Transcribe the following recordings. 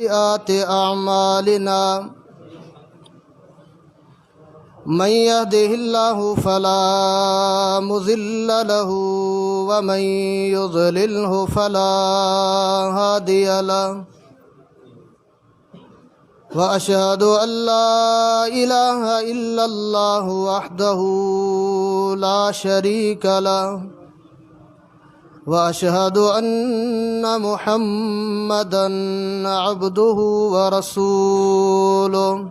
سيئات أعمالنا من يهده الله فلا مضل له ومن يضلله فلا هادي له وأشهد أن لا إله إلا الله وحده لا شريك له وأشهد أن محمدا عبده ورسوله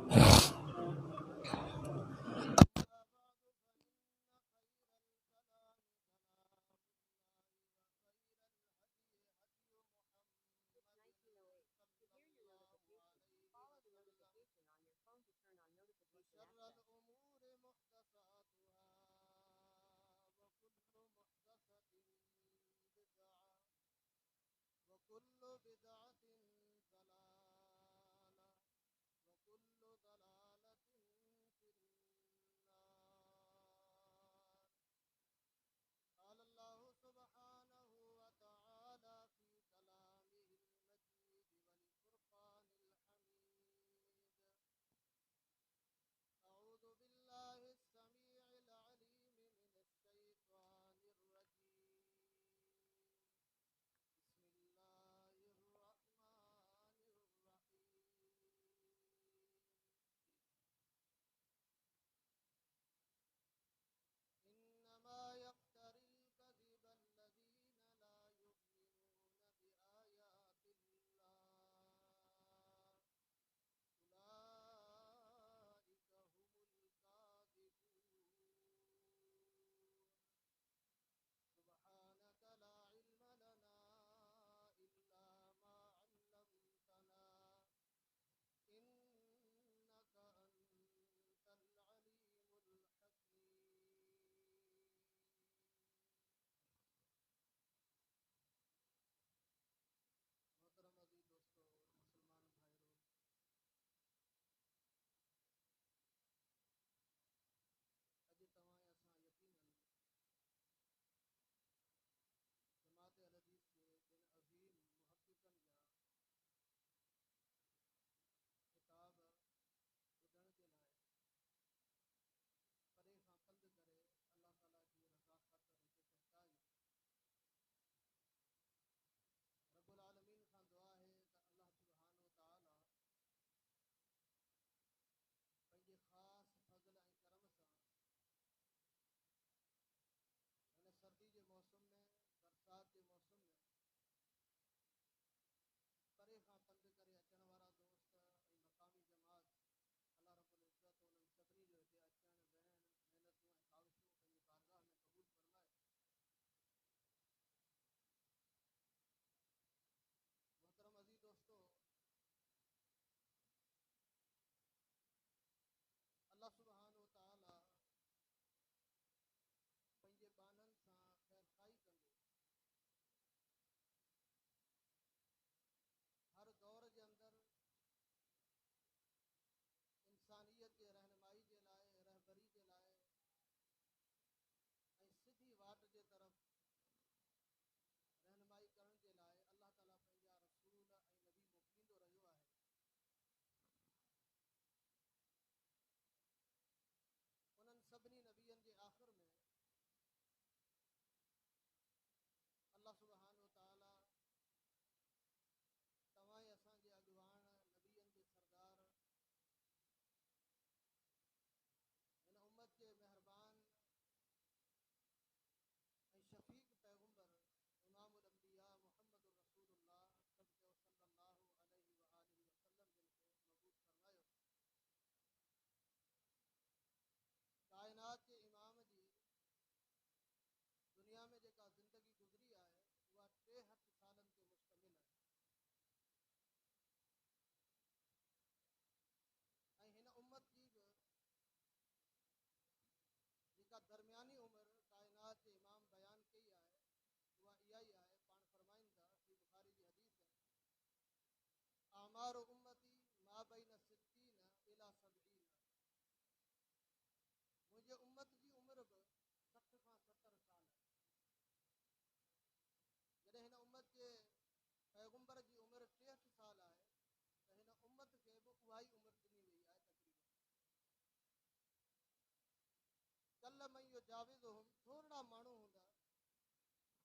युजाविज़ुहुम थोड़ा माण्हू हूंदा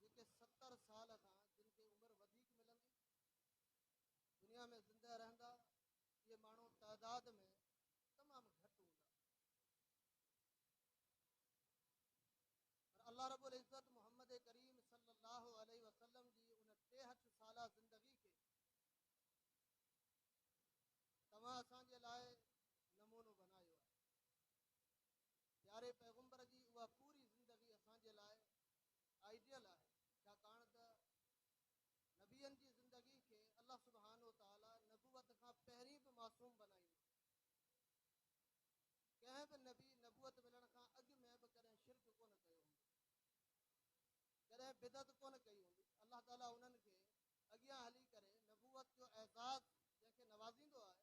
जेके 70 साल खां जिन खे उमिरि वधीक मिलंदी दुनिया में ज़िंदा रहंदा। ये माण्हू तादाद में तमामु घटि हूंदा। पर अल्लाह रब्बुल इज़्ज़त मोहम्मद करीम सल्लल्लाहु अलैहि वसल्लम जी उन 63 साला ज़िंदगी खे तव्हां असांजे लाइ नमूनो बनायो आहे। प्यारे पैगंबर जी उहा पूरी ज़िंदगी असांजे लाइ आइडियल आहे, छाकाणि त नबियनि जी ज़िंदगी खे अल्लाह सुब्हानो ताला नबूवत खां पहिरीं बि मासूम बनाईंदो। कंहिं बि नबी नबूवत मिलण खां अॻु में बि कॾहिं शिरक कोन कयो हूंदो, कॾहिं बिदत कोन कई हूंदी। अल्लाह ताला उन्हनि खे अॻियां हली करे नबूवत जो एज़ाज़ जंहिंखे नवाज़ींदो आहे,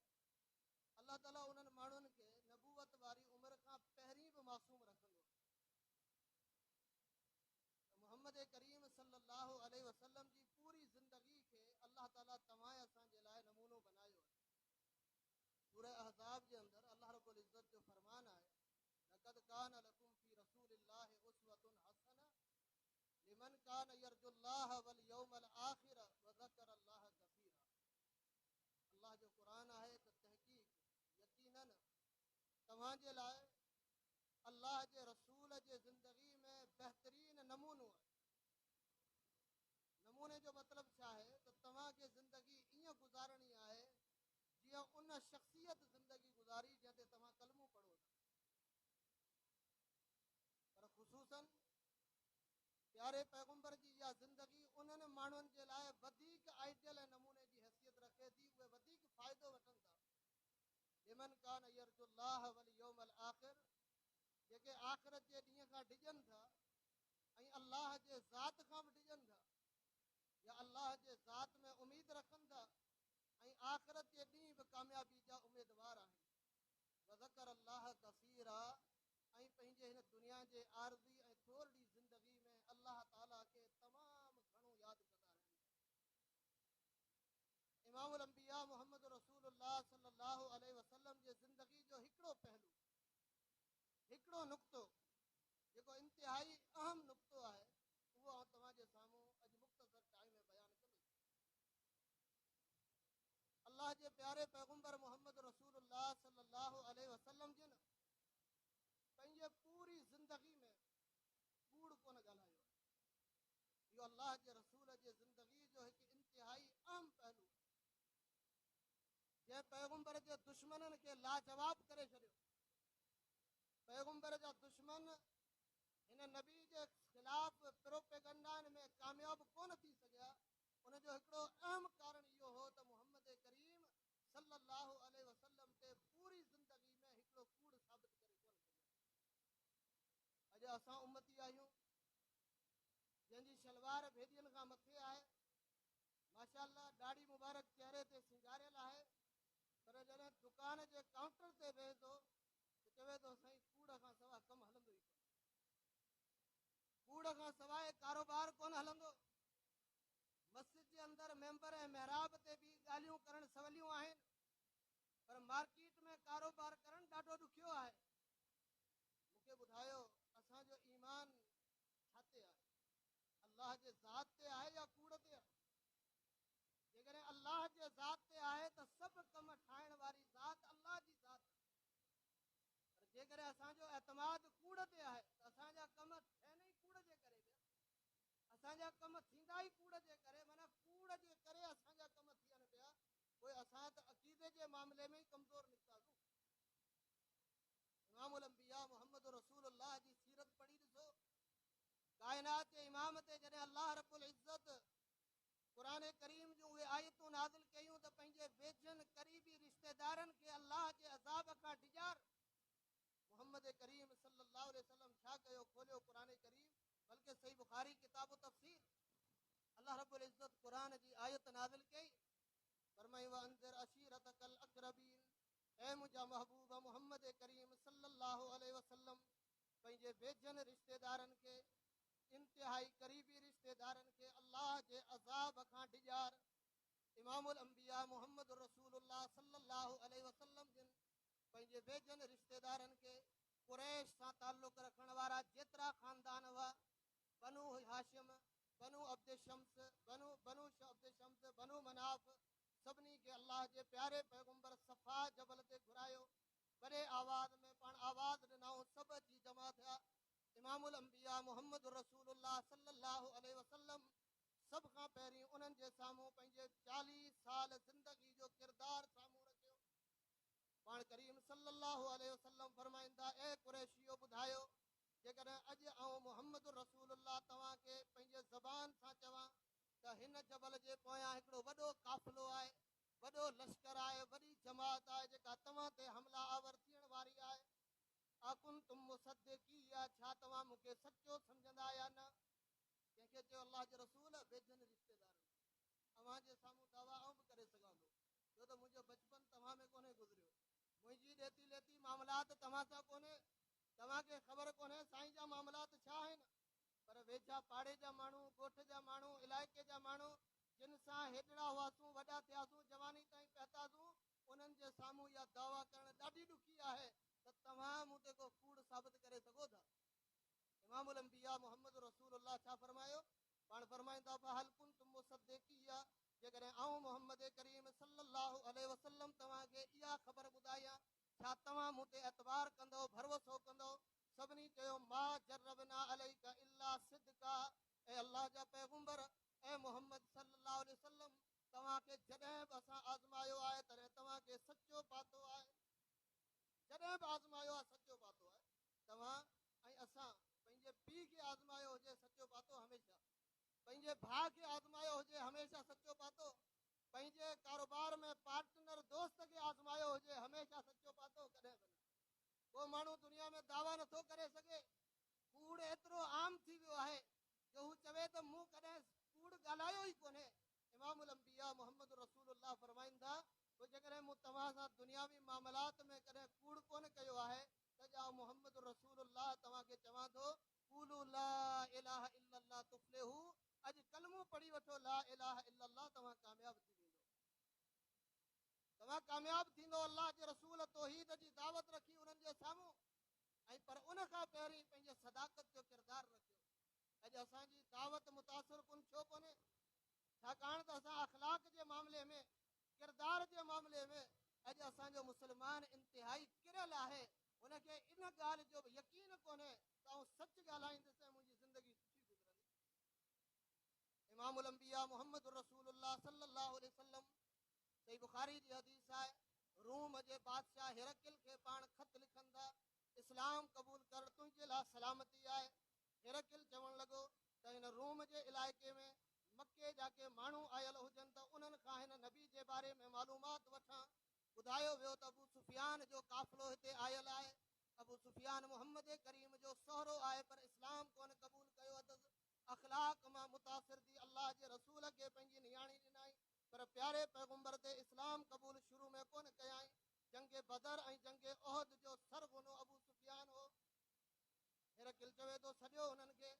अल्लाह ताला उन्हनि माण्हुनि खे नबूवत वारी उमिरि खां पहिरीं बि मासूम रखंदो। मोहम्मद करीम सल्लल्लाहु अलैहि वसल्लम जी पूरी ज़िंदगी खे अल्लाह ताला तव्हां असांजे लाइ नमूनो बनायो आहे। सूरह अहज़ाब जे अंदरि अल्लाह रब्बुल इज़्ज़त जो फरमान आहे, लक़द कान लकुम फी रसूलिल्लाहि उस्वतुन हसना लिमन कान यरजुल्लाह वल यौमल आखिर व ज़करल्लाह कसीरा। अल्लाह जो क़ुरान आहे त तहक़ीक़ यकीनन तव्हांजे लाइ अल्लाह जे रसूल जे ज़िंदगी में बहितरीन नमूनो आहे। नमूने जो मतिलबु छा आहे त तव्हांखे ज़िंदगी ईअं गुज़ारणी आहे जीअं उन शख़्सियत ज़िंदगी गुज़ारी जंहिं ते तव्हां कलमो पढ़ो था। पर ख़ुसूसन प्यारे पैगंबर जी इहा ज़िंदगी उन्हनि माण्हुनि जे लाइ वधीक आइडियल ऐं नमूने जी हैसियत रखे थी। उहे वधीक फ़ाइदो वठनि था। लिमन कान यरजुल्लाह वल यौमल आख़िर, जेके आख़िरत जे ॾींहं खां डिॼनि था ऐं अल्लाह जे ज़ात खां बि डिॼनि था, या अल्लाह जे ज़ात में उमीद रखनि था ऐं आख़िरत जे ॾींहुं बि कामयाबी जा उमेदवार आहिनि। वज़कर अल्लाह कसीरा, ऐं पंहिंजे हिन दुनिया जे आरज़ी ऐं थोरी ज़िंदगी में अल्लाह ताला खे तमामु घणो यादि कंदा रहनि। इमामुल अंबिया मोहम्मद रसूलुल्लाह सल्लल्लाहु अलैहि वसल्लम जे ज़िंदगी जो हिकिड़ो पहलू, हिकिड़ो नुक़्तो जेको इंतिहाई अहम नुक़्तो आहे, उहो आउं तव्हांजे साम्हूं अॼु मुख़्तसर टाइम में बयानु कंदुसि। अल्लाह जे प्यारे पैगंबर मोहम्मद रसूलुल्लाह सल्लल्लाहु अलैहि वसल्लम जिन पंहिंजे पूरी ज़िंदगी में कूड़ कोन ॻाल्हायो आहे। इहो अल्लाह जे रसूल जे ज़िंदगी जो हिकु इंतिहाई अहम पहलू, जंहिं पैगंबर जे दुश्मननि खे लाजवाब करे छॾियो। पैगंबर जा दुश्मन हिन नबी जे ख़िलाफ़ प्रोपेगंडानि में कामयाब कोन थी सघिया। उनजो हिकिड़ो अहम कारण इहो हो त मोहम्मद करीम सल्लल्लाहु अलैहि वसल्लम ते पूरी ज़िंदगी में हिकिड़ो कूड़ साबित करे कोन सघिया। अॼु असां उम्मती आहियूं जंहिंजी शलवार भेदियुनि खां मथे आहे, माशाअल्लाह ॾाढी मुबारक चेहरे ते सिंगारियल आहे, पर जॾहिं दुकान जे काउंटर ते वेहे थो त चवे थो साईं कूड़ खां सवाइ कमु हलंदो ई कोन, कूड़ खां सवाइ कारोबार कोन हलंदो। मस्जिद जे अंदरि मेंबर ऐं महराब ते बि ॻाल्हियूं करणु सवलियूं आहिनि, पर मार्केट में कारोबार करणु ॾाढो ॾुखियो आहे। मूंखे ॿुधायो असांजो ईमान छा ते आहे? अल्लाह जे ज़ात ते आहे या कूड़ ते आहे? जेकॾहिं अल्लाह जे ज़ात ते आहे त सभु कम ठाहिण वारी ज़ात अल्लाह जी ज़ात आहे। पर जेकॾहिं असांजो एतमाद कूड़ ते आहे त असांजा कम थियनि ई कूड़ जे करे पिया, असांजा कम थींदा ई कूड़ जे करे, माना कूड़ जे करे असांजा कम थियनि पिया। पोइ असां त अक़ीदे जे मामले में ई कमज़ोर निकितासीं। इमामुल अंबिया मोहम्मद रसूलुल्लाह जी सीरत पढ़ी ॾिसो। काइनात जे इमाम ते जॾहिं अल्लाह रब्बुल इज़्ज़त क़ुरान करीम जूं उहे आयतूं नाज़िल कयूं त पंहिंजे वेझनि क़रीबी रिश्तेदारनि खे अल्लाह जे अज़ाब खां डिॼार, मोहम्मद करीम सल्लल्लाहु अलैहि वसल्लम छा कयो? खोलियो क़ुरान करीम, बल्कि सही बुखारी किताब तफ़सीर, अल्लाह रब्बुल इज़्ज़त क़ुरान जी आयत नाज़िल कई, फरमाई वअंज़िर अशीरतकल अक़रबीन, ऐ मुंहिंजा महबूब मोहम्मद करीम सल्लल्लाहु अलैहि वसल्लम पंहिंजे वेझनि रिश्तेदारनि खे, इंतिहाई क़रीबी रिश्तेदारनि खे अल्लाह जे अज़ाब खां डिॼार। इमामुल अंबिया मोहम्मद रसूलुल्लाह सल्लल्लाहु अलैहि वसल्लम जिन पंहिंजे वेझनि रिश्तेदारनि खे कुरैश सां ताल्लुक़ रखण वारा जेतिरा ख़ानदान हुआ, बनु हाशिम, बनु अब्द शम्स, बनु अब्द शम्स, बनु मनाफ, सभिनी खे अल्लाह जे प्यारे पैगंबर सफ़ा जबल ते घुरायो। वॾे आवाज़ में पाण आवाज़ ॾिनऊं, सभु अची जमा थिया। इमामुल अंबिया मुहम्मद रसूलुल्लाह सल्लल्लाहु अलैहि वसल्लम सभ खां पहिरीं उन्हनि जे साम्हूं पंहिंजे 40 साल ज़िंदगी जो किरदारु साम्हूं रखियो। पाण करीम सल्लल्लाहु अलैहि वसल्लम फरमाईंदा, ए कुरैशियो ॿुधायो, जेकॾहिं अॼु आऊं मुहम्मद रसूलुल्लाह तव्हांखे पंहिंजे ज़बान सां चवां त हिन जबल जे पोयां हिकिड़ो वॾो काफ़िलो आहे, वॾो लश्कर आहे, वॾी जमात आहे जेका तव्हां ते हमला आवर थियण वारी आहे। आकुन तुम मुसद्दिकी, छा तव्हां मूंखे सचो सम्झंदा या न? कंहिंखे चयो अल्लाह जे रसूल बेजन रिश्तेदार अव्हां जे साम्हूं दावा आऊं बि करे सघां थो, छो त मुंहिंजो बचपन तव्हां में कोन्हे गुज़रियो, मुंहिंजी ॾेती लेती मामलात तव्हां सां कोन्हे, तव्हांखे ख़बर कोन्हे साईं जा मामलात छा आहिनि। पर वेझा पाड़े जा माण्हू, ॻोठ जा माण्हू, इलाइक़े जा माण्हू जिन सां हेॾड़ा हुआसीं, वॾा थियासीं, जवानी ताईं पहुतासीं, उन्हनि जे साम्हूं इहा दावा करणु ॾाढी ॾुखी आहे त तव्हां मूं ते को कूड़ साबित करे सघो था। इमामुल अंबिया मुहम्मद रसूलुल्लाह छा फरमायो? पाण फरमाईंदा, फहल कुंतुम मुसद्दिकिया, जेकॾहिं आऊं मोहम्मद करीम सल्लल्लाहु अलैहि वसल्लम तव्हांखे इहा ख़बर ॿुधायां, छा तव्हां मूं ते एतबार कंदो, भरोसो कंदो? सभिनी चयो, मा जर्रबना अलैका इल्ला सिद्का, ऐं अल्लाह जा पैगंबर, ऐं मोहम्मद सल्लल्लाहु अलैहि वसल्लम, तव्हांखे जॾहिं बि असां आज़मायो आहे तॾहिं तव्हांखे सचो पातो आहे। जॾहिं बि आज़मायो आहे सचो पातो आहे। तव्हां ऐं असां पंहिंजे पीउ खे आज़मायो हुजे सचो पातो हमेशह, पंहिंजे भाउ खे आज़मायो हुजे हमेशह सचो पातो, पंहिंजे कारोबार में पार्टनर दोस्त खे आज़मायो हुजे हमेशह सचो पातो, कॾहिं बि न। को माण्हू दुनिया में दावा नथो करे सघे, कूड़ एतिरो आम थी वियो आहे जो हू चवे त मूं कॾहिं कूड़ ॻाल्हायो ई कोन्हे। इमामुल अंबिया मुहम्मद रसूलुल्लाह फरमाईंदा, पोइ जेकॾहिं मूं तव्हां सां दुनियावी मामलात में कॾहिं कूड़ कोन कयो आहे त ॼाओ मुहम्मद रसूलुल्लाह तव्हांखे चवां थो, कूलू ला इलाहा इल्लल्लाह तुफ्लिहू, अॼु कलमो पढ़ी वठो ला इलाहा इल्लल्लाह, तव्हां कामयाब थी वेंदो, तव्हां कामयाब थींदो। अल्लाह जे रसूल तौहीद जी दावत रखी उन्हनि जे साम्हूं, ऐं पर उन खां पहिरीं पंहिंजे सदाकत जो किरदारु रखियो। अॼु असांजी दावत मुतासिर कुन छो कोन्हे? छाकाणि त असां अख़लाक जे मामले में, किरदार जे मामले में अॼु असांजो मुस्लमान इंतिहाई किरियल आहे। हुनखे इन ॻाल्हि जो बि यकीन कोन्हे त आउं सच ॻाल्हाईंदुसि ऐं मुंहिंजी ज़िंदगी सुठी गुज़रंदी। इमामुल अंबिया मुहम्मद रसूलुल्लाह सल्लल्लाहु अलैहि वसल्लम, सही बुखारी जी हदीस आहे, रूम जे बादशाह हिरकिल खे पाण ख़त लिखनि था, इस्लाम क़बूल कर, तुंहिंजे लाइ सलामती आहे। हिरकिल चवणु लॻो त हिन रूम जे इलाइक़े में मके जा के माण्हू आयल हुजनि त उन्हनि खां हिन नबी जे बारे में मालूमात वठां। ॿुधायो वियो त अबू सुफियान जो काफ़िलो हिते आयल आहे। अबू सुफियान मुहम्मद करीम जो सोहरो आहे, पर इस्लाम कोन क़बूल कयो अथसि। अख़लाक मां मुतासिर थी अल्लाह जे रसूल खे पंहिंजी नियाणी ॾिनाई, पर प्यारे पैगंबर ते इस्लाम क़बूल शुरू में कोन कयाई। जंग बदर ऐं जंग उहद जो सरगुनो अबू सुफियान हो। हिरकिल चवे थो सॼो हुननि खे,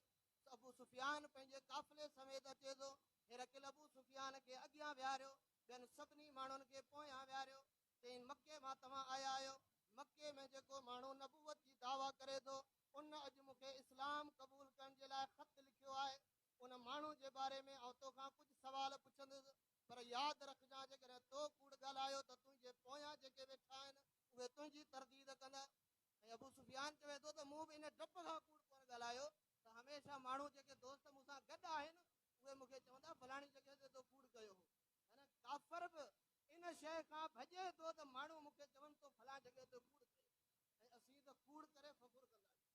अबू सुफियान पंहिंजे काफ़िले समेत अचे थो। हिरकिल अबू सुफियान खे अॻियां विहारियो, ॿियनि सभिनी माण्हुनि खे पोयां विहारियो। चई, मके मां तव्हां आया आहियो, मके में जेको माण्हू नबूवत जी दावा करे थो उन अॼु मूंखे इस्लाम क़बूल करण जे लाइ ख़त लिखियो आहे। उन माण्हू जे बारे में आउं तोखां कुझु सवाल पुछंदुसि, पर यादि रखजांइ जेकॾहिं तो कूड़ ॻाल्हायो त तुंहिंजे पोयां जेके वेठा आहिनि उहे तुंहिंजी तरदीद कंदा। ऐं अबू सुफियान चवे थो त मूं बि इन डप खां कूड़ कोन ॻाल्हायो त हमेशह माण्हू जेके दोस्त मूंसां गॾु आहिनि उहे मूंखे चवंदा फलाणी जॻह ते तो कूड़ कयो हो। काफ़र बि इन शइ खां भॼे थो त माण्हू मूंखे चवनि तो फलाणी जॻह ते कूड़ कयो, ऐं असीं त कूड़ करे फ़खुर कंदा आहियूं।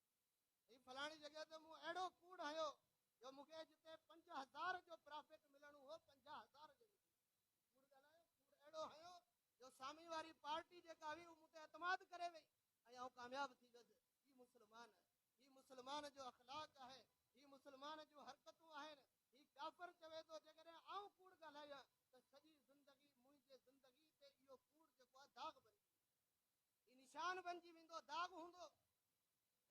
हीअ फलाणी जॻह ते मूं अहिड़ो कूड़ हयो जो मूंखे जिते 5000 जो प्रॉफिट मिलणो हो 50,000 जो कूड़ ॻाल्हायो, कूड़ अहिड़ो हयो जो साम्ही वारी पार्टी जेका हुई उहा मूं ते एतमाद करे वई ऐं आउं कामयाबु थी वियुसि। हीउ मुस्लमान आहे, हीउ मुस्लमान जो अख़लाक आहे, हीउ मुस्लमान जूं हरकतूं आहिनि। हीउ काफ़िर चवे थो जेकॾहिं आउं कूड़ ॻाल्हायां त सॼी ज़िंदगी मुंहिंजे ज़िंदगी ते इहो कूड़ जेको आहे दाग़ बणिजी वेंदो, हीउ निशान बणिजी वेंदो, दाग़ हूंदो।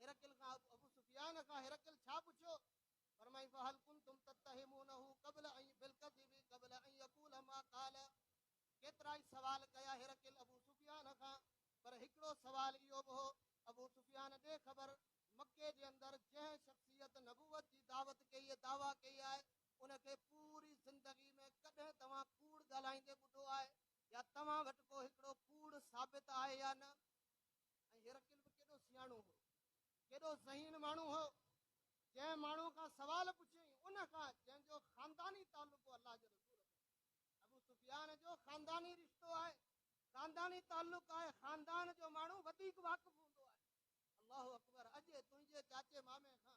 हिरकिल खां अबू सुफियान खां हिरकिल छा पुछियो? फरमाई, फहल कुंतुम तत्तहिमूनहु क़ब्ल अन बिलकज़िबि क़ब्ल अन यक़ूल मा क़ाल। केतिरा ई सवाल कया हिरकिल अबू सुफियान खां, पर हिकिड़ो सवाल इहो बि हो, अबू सुफियान ॾे ख़बर मके जे अंदरि जंहिं शख़्सियत नबूवत जी दावत कई आहे, दावा कई आहे, उनखे पूरी ज़िंदगी में कॾहिं तव्हां कूड़ ॻाल्हाईंदे ॿुधो आहे या तव्हां वटि को हिकिड़ो कूड़ साबित आहे या न? ऐं हिरकिल बि केॾो सियाणो हो, केॾो ज़हीन माण्हू हो, जंहिं माण्हू खां सवाल पुछियईं उन खां जंहिंजो ख़ानदानी तालुक़ो अलाह जे रसूल सां। अबू सुफियान जो ख़ानदानी रिश्तो आहे, ख़ानदानी तालुक़ आहे, ख़ानदान जो माण्हू वधीक वाक़िफ़ हूंदो आहे। अल्लाहु अकबर। अॼु तुंहिंजे चाचे मामे खां,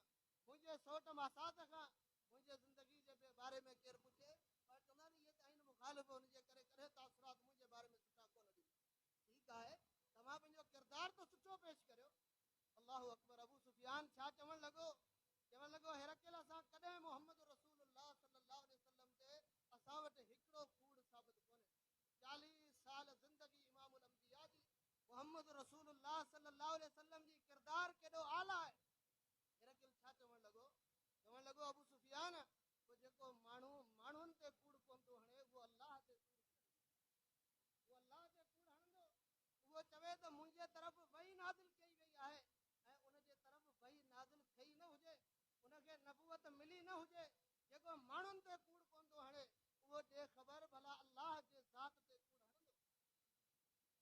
मुंहिंजे सौट मासात खां मुंहिंजे ज़िंदगी जे बारे में केरु पुछे पर चवंदा आहिनि इहे त आहिनि मुखालिफ़, हुनजे करे कॾहिं तासुरात मुंहिंजे बारे में सुठा कोन ॾींदा। ठीकु आहे, तव्हां पंहिंजो किरदारु त सुठो पेश करियो। अल्लाहु अकबर। अबू सुफियान छा चवणु लॻो? चवणु लॻो हिरकिल असां कॾहिं मोहम्मद रसूलुल्लाह सल्लल्लाहु अलैहि वसल्लम ते असां वटि हिकिड़ो कूड़ साबित कोन्हे। 40 साल ज़िंदगी इमामुल अंबिया जी, मोहम्मद रसूलुल्लाह सल्लल्लाहु अलैहि वसल्लम जी किरदारु केॾो आला आहे। हिरकिल छा चवणु लॻो? चवणु लॻो अबू सुफियान, उहो जेको माण्हू माण्हुनि ते कूड़ कोन थो हणे, उहो अलाह ते कूड़ उहो अलाह ते कूड़ हणंदो। उहो चवे त मुंहिंजे तरफ़ वही नाज़िल कई वई आहे ऐं उनजे तरफ़ वही नाज़िल थिई न हुजे, उनखे नबूवत मिली न हुजे, जेको माण्हुनि ते कूड़ कोन थो हणे, उहो ॾे ख़बर भला अलाह जे ज़ात ते कूड़ हणंदो।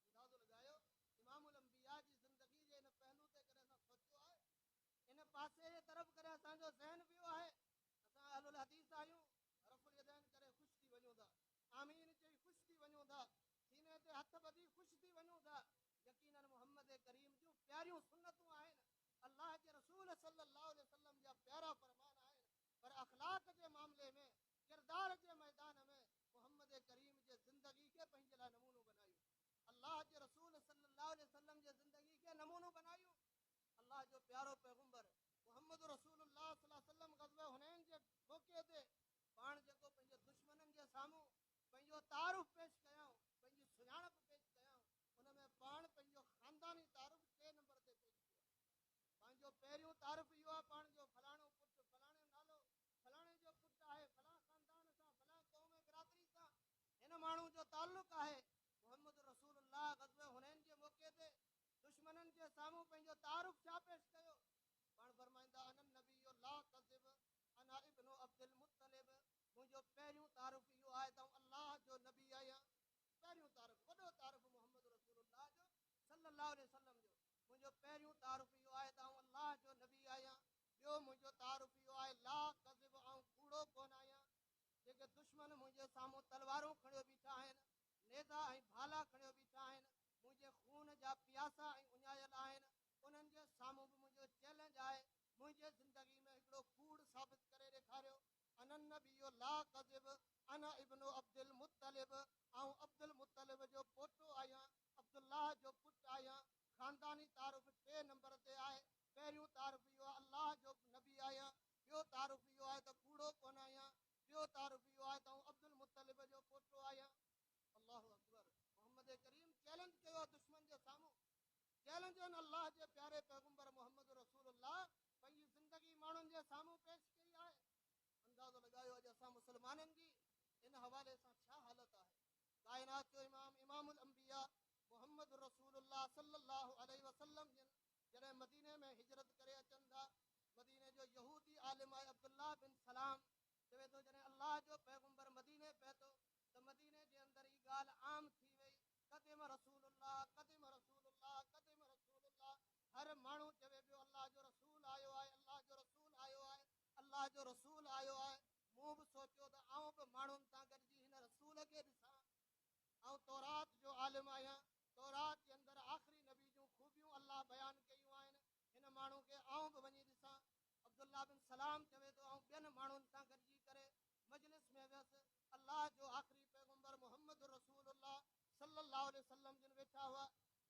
अंदाज़ो लॻायो, इमामुल अंबिया जी ज़िंदगी जे इन पहलू ते कॾहिं असां सोचियो आहे? इन पासे जे तरफ़ कॾहिं असांजो ज़हन वियो आहे? असां अहलुल हदीस आहियूं, रफ़ुल यदैन करे ख़ुशि थी वञूं था, आमीन चई ख़ुशि थी वञूं था, सीने ते हथ ॿधी ख़ुशि थी वञूं था। यकीनन मुहम्मद करीम जूं प्यारियूं सुन्नतूं आहिनि, अलाह जे रसूल सल्लल्लाहु अलैहि वसल्लम जा प्यारा फरमान आहिनि, पर अख़लाक जे मामले में, किरदार जे मैदान में मुहम्मद करीम जे ज़िंदगी खे पंहिंजे लाइ नमूनो बनायूं। अलाह जे रसूल सल्लल्लाहु अलैहि वसल्लम जे ज़िंदगी खे नमूनो बनायूं। अलाह जो प्यारो पैगंबर मुहम्मद रसूलुल्लाह सल्लल्लाहु अलैहि वसल्लम ग़ज़वे हुनैन जे मौक़े ते पाण जेको पंहिंजे दुश्मननि जे साम्हूं पंहिंजो तारुफ़ पेश कयऊं, पंहिंजी सुञाणप पेश कयऊं, उन में पाण पंहिंजो ख़ानदानी तारुफ़ 2 नंबर ते पेश कयो। पंहिंजो पहिरियों तारुफ़ इहो आहे पाण जो फलाणो पुटु, फलाणे नालो, फलाणे जो पुटु आहे, फलां ख़ानदान सां, फलां क़ौम बिरादरी सां हिन माण्हू जो ताल्लुक़ आहे। मुहम्मद रसूलुल्लाह ग़ज़वे हुनैन जे मौक़े ते दुश्मननि जे साम्हूं पंहिंजो तारुफ़ छा पेश कयो? पाण फरमाईंदा अनन नबिय्यु ला कज़िब अना इब्नु अब्दुल मुत्तलिब। मुंहिंजो पहिरियों तारुफ़ इहो आहे त अलाह जो नबी आहियां। पहिरियों तारुफ़, वॾो तारुफ़ मुहम्मद रसूलुल्लाह जो सल्लल्लाहु अलैहि वसल्लम जो। मुंहिंजो पहिरियों तारुफ़ इहो आहे त अलाह जो नबी आहियां। ॿियो मुंहिंजो तारुफ़ इहो आहे ला कज़िब, कूड़ो कोन आहियां। जेके दुश्मन मुंहिंजे साम्हूं तलवारूं खणियो बीठा आहिनि, नेज़ा ऐं भाला खणियो बीठा आहिनि, मुंहिंजे खून जा पियासा ऐं उञायल आहिनि, उन्हनि जे साम्हूं बि मुंहिंजो चैलेंज आहे, मुंहिंजे ज़िंदगी में हिकिड़ो कूड़ साबित करे ॾेखारियो। अनन नबिय्यु ला कज़िब अना इब्नु अब्दुल मुत्तलिब, अब्दुल मुत्तलिब जो पोटो आहियां, अब्दुल्लाह जो पुटु आहियां। ख़ानदानी तारुफ़ 2 नंबर ते आहे। पहिरियों तारुफ़ इहो आहे अलाह जो नबी आहियां। ॿियो तारुफ़ इहो आहे त कूड़ो कोन आहियां। ॿियो तारुफ़ इहो आहे त अब्दुल मुत्तलिब जो पोटो आहियां। अल्लाहु अकबर। मुहम्मद करीम चैलेंज कयो दुश्मन जे साम्हूं। चैलेंज अल्लाह जे प्यारे पैगंबर मुहम्मद रसूलुल्लाह पंहिंजी ज़िंदगी माण्हुनि जे साम्हूं पेश कई आहे। अंदाज़ो लॻायो अॼु असां मुस्लमाननि जी इन हवाले सां छा हालत आहे। काइनात जो इमाम इमामुल अंबिया मुहम्मद रसूलुल्लाह सल्लल्लाहु अलैहि वसल्लम जॾहिं मदीने में हिजरत करे अचनि था, मदीने जो यहूदी आलिम आहे अब्दुल्लाह बिन सलाम चवे थो जॾहिं अलाह जो पैगंबर मदीने पहुतो त मदीने जे अंदरि ई ॻाल्हि आम थी वई, क़दिम रसूलुल्लाह, क़दिम रसूलुल्लाह, क़दिम रसूलुल्लाह। हर माण्हू चवे पियो अलाह जो रसूल आयो आहे, अलाह जो रसूल आयो आहे, अलाह जो रसूल आयो आहे। मूं बि सोचियो त आऊं बि माण्हुनि सां गॾिजी हिन रसूल खे ॾिसां। ऐं तौरात जो आलिम आहियां, तौरात जे अंदरि आख़िरी नबी जूं ख़ूबियूं अलाह बयानु कयूं आहिनि, हिन माण्हू खे आऊं बि वञी ॾिसां। अब्दुल्लाह बिन सलाम चवे थो ऐं ॿियनि माण्हुनि सां गॾिजी करे मजलिस में वियसि। अलाह जो आख़िरी पैगंबर मुहम्मद रसूलुल्लाह सल्लल्लाहु अलैहि वसल्लम जिन वेठा हुआ।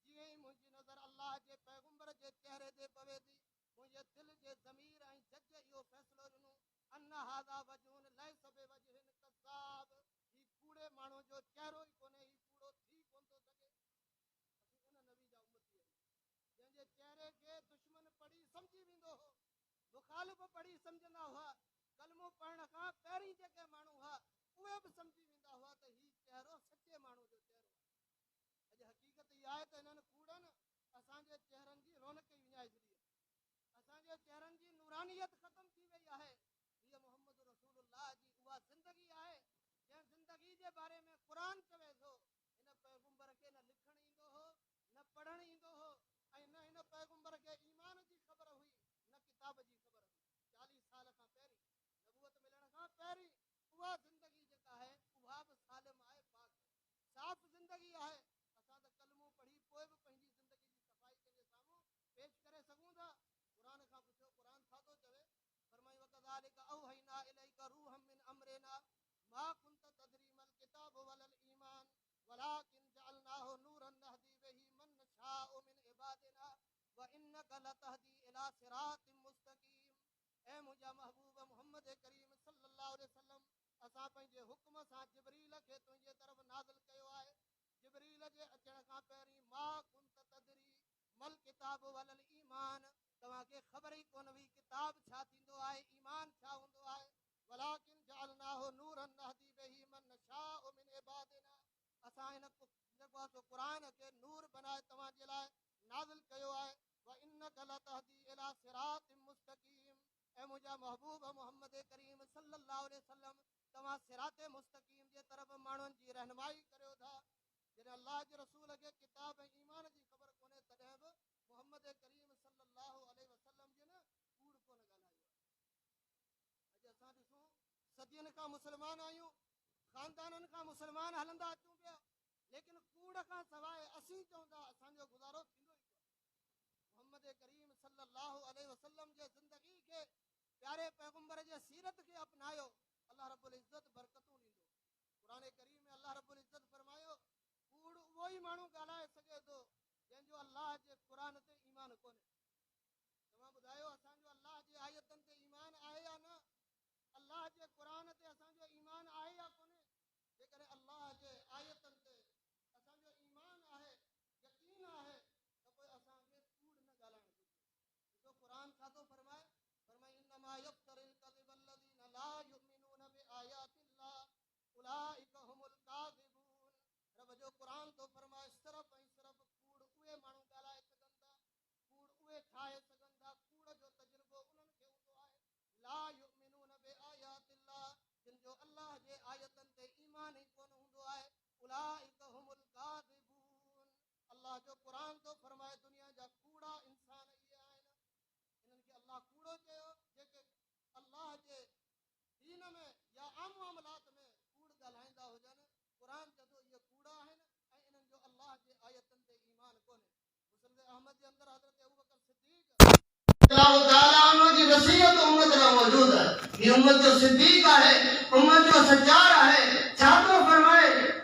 जीअं ई मुंहिंजी नज़र अलाह जे पैगंबर जे चेहरे ते पवे थी, मुंहिंजे दिलि जे ज़मीर ऐं जज इहो फ़ैसिलो ॾिनो अन हाज़ा वजहुन लैस बिवजहिन कज़्ज़ाब। ही कूड़े माण्हू जो चहिरो ई कोन्हे, ही कूड़ो थी कोन थो सघे। असीं उन नबी जा उम्मती आहियूं जंहिंजे चहिरे खे दुश्मन पढ़ी सम्झी वेंदो हो, मुखालिफ़ पढ़ी सम्झंदा हुआ। कलमो पढ़ण खां पहिरीं जेके माण्हू हुआ उहे बि सम्झी वेंदा हुआ त ही चहिरो सचे माण्हू जो चहिरो आहे। अॼु हक़ीक़त इहा आहे त हिननि कूड़नि असांजे चहिरनि जी रौनक ई बचाए छॾी असांजे चेहरनि जी नूरानियत ख़तम थी वई आहे हीअ मोहम्मद रसूलुल्लाह जी उहा ज़िंदगी आहे जंहिं ज़िंदगी जे बारे में क़ुरान चवे थो हिन पैगंबर खे न लिखणु ईंदो हो न पढ़णु ईंदो हो ऐं न हिन पैगंबर खे ईमान जी ख़बर हुई न किताब जी ख़बर हुई 40 साल खां पहिरीं नबूवत मिलण खां पहिरीं उहा ज़िंदगी जेका आहे उहा बि सालिम आहे पाक साफ़ ज़िंदगी आहे असां त कलमो पढ़ी पोइ बि पंहिंजी ज़िंदगी जी सफ़ाई कंहिंजे साम्हूं पेश करे सघूं था क़ुरान खां पुछो क़ुरान छा थो चवे फरमाई वकज़ालिक औहैना इलैका रूहम मिन अमरिना मा कुंत तदरी मल किताब वलल ईमान वलाकिन जअलनाहु नूरन नहदी बिही मन नशाउ मिन इबादिना व इन्नका लतहदी इला सिरातिम मुस्तकीम ए मुंहिंजा महबूब मोहम्मद करीम सल्लल्लाहु अलैहि वसल्लम असां पंहिंजे हुक्म सां जिब्रील खे तुंहिंजे तरफ़ नाज़िल कयो आहे जिब्रील जे अचण खां पहिरीं मा कुंत तदरी मल किताब वलल ईमान तव्हांखे ख़बर ई कोन हुई किताब छा थींदो आहे ईमान छा हूंदो आहे वलाकिन जअलनाहु नूरन नहदी बिही मन नशाउ मिन इबादिना असां हिन जेको आहे सो क़ुरान खे नूर बनाए तव्हांजे लाइ नाज़िल कयो आहे व इन्नका लतहदी इला सिरातिम मुस्तकीम ऐं मुंहिंजा महबूब मोहम्मद करीम सल्लल्लाहु अलैहि वसल्लम तव्हां सिराते मुस्तकीम जे तरफ़ माण्हुनि जी रहनुमाई करियो था जॾहिं अल्लाह जे रसूल खे किताब ऐं ईमान जी ख़बर कोन्हे तॾहिं बि मोहम्मद करीम सल्लल्लाहु अलैहि वसल्लम जे न कूड़ कोन ॻाल्हायो अॼु असां ॾिसूं सदियुनि खां मुस्लमान आहियूं ख़ानदाननि खां मुस्लमान हलंदा अचूं पिया लेकिन कूड़ खां सवाइ असीं चवंदा असांजो गुज़ारो थींदो ई कोन्हे मोहम्मद करीम सल्लल्लाहु अलैहि वसल्लम जे ज़िंदगी खे प्यारे पैगंबर जे सीरत खे अपनायो अल्लाह रब्बुल इज़्ज़त बरकतूं ॾींदो क़ुरान करीम में अल्लाह रब्बुल इज़्ज़त फरमायो कूड़ उहो ई माण्हू ॻाल्हाए सघे थो जंहिंजो अल्लाह जे क़ुरान ते ईमान कोन्हे तव्हां ॿुधायो असांजो अल्लाह जे आयतनि ते ईमान आहे या न अल्लाह जे क़ुरान ते असांजो ईमान आहे या कोन्हे जेकॾहिं अल्लाह जे आयतनि ते असांजो ईमान आहे यकीन आहे त पोइ असांखे कूड़ न ॻाल्हाइणु घुरिजे ॾिसो क़ुरान छा थो फरमाए फरमाए इन्नमा यफ्तरिल कज़िब अल्लज़ीना ला युमिनून बिआयातिल्लाह उलाइका हुमुल काज़िबून रब जो क़ुरान तो फरमाए सिर्फ़ ऐं सिर्फ़ कूड़ उहे माण्हू ॻाल्हाए सघनि था कूड़ उहे ठाहे सघनि था कूड़ जो तजुर्बो उन्हनि खे हूंदो आहे ला युमिनून बिआयातिल्लाह जिन जो अल्लाह जे आयतनि ते ईमान ई कोन हूंदो आहे उलाइका हुमुल काज़िबून अल्लाह जो क़ुरान तो फरमाए दुनिया जा कूड़ा इंसान इहे आहिनि इन्हनि खे अल्लाह कूड़ो चयो जेके अल्लाह जे दीन में या आम मामलात में कूड़ ॻाल्हाईंदा हुजनि क़ुरान चवंदो इहे कूड़ा आहिनि ऐं इन्हनि जो अल्लाह जे आयतनि ते ईमान कोन्हे मुस्लिम अहमद जे अंदरि हज़रत अबूबकर सिद्दीक़ अल्लाह ताला जी नसीहत उम्मत लाइ मौजूद है ये उम्मत जो सिद्दीक है उम्मत जो सच्चार है छा तो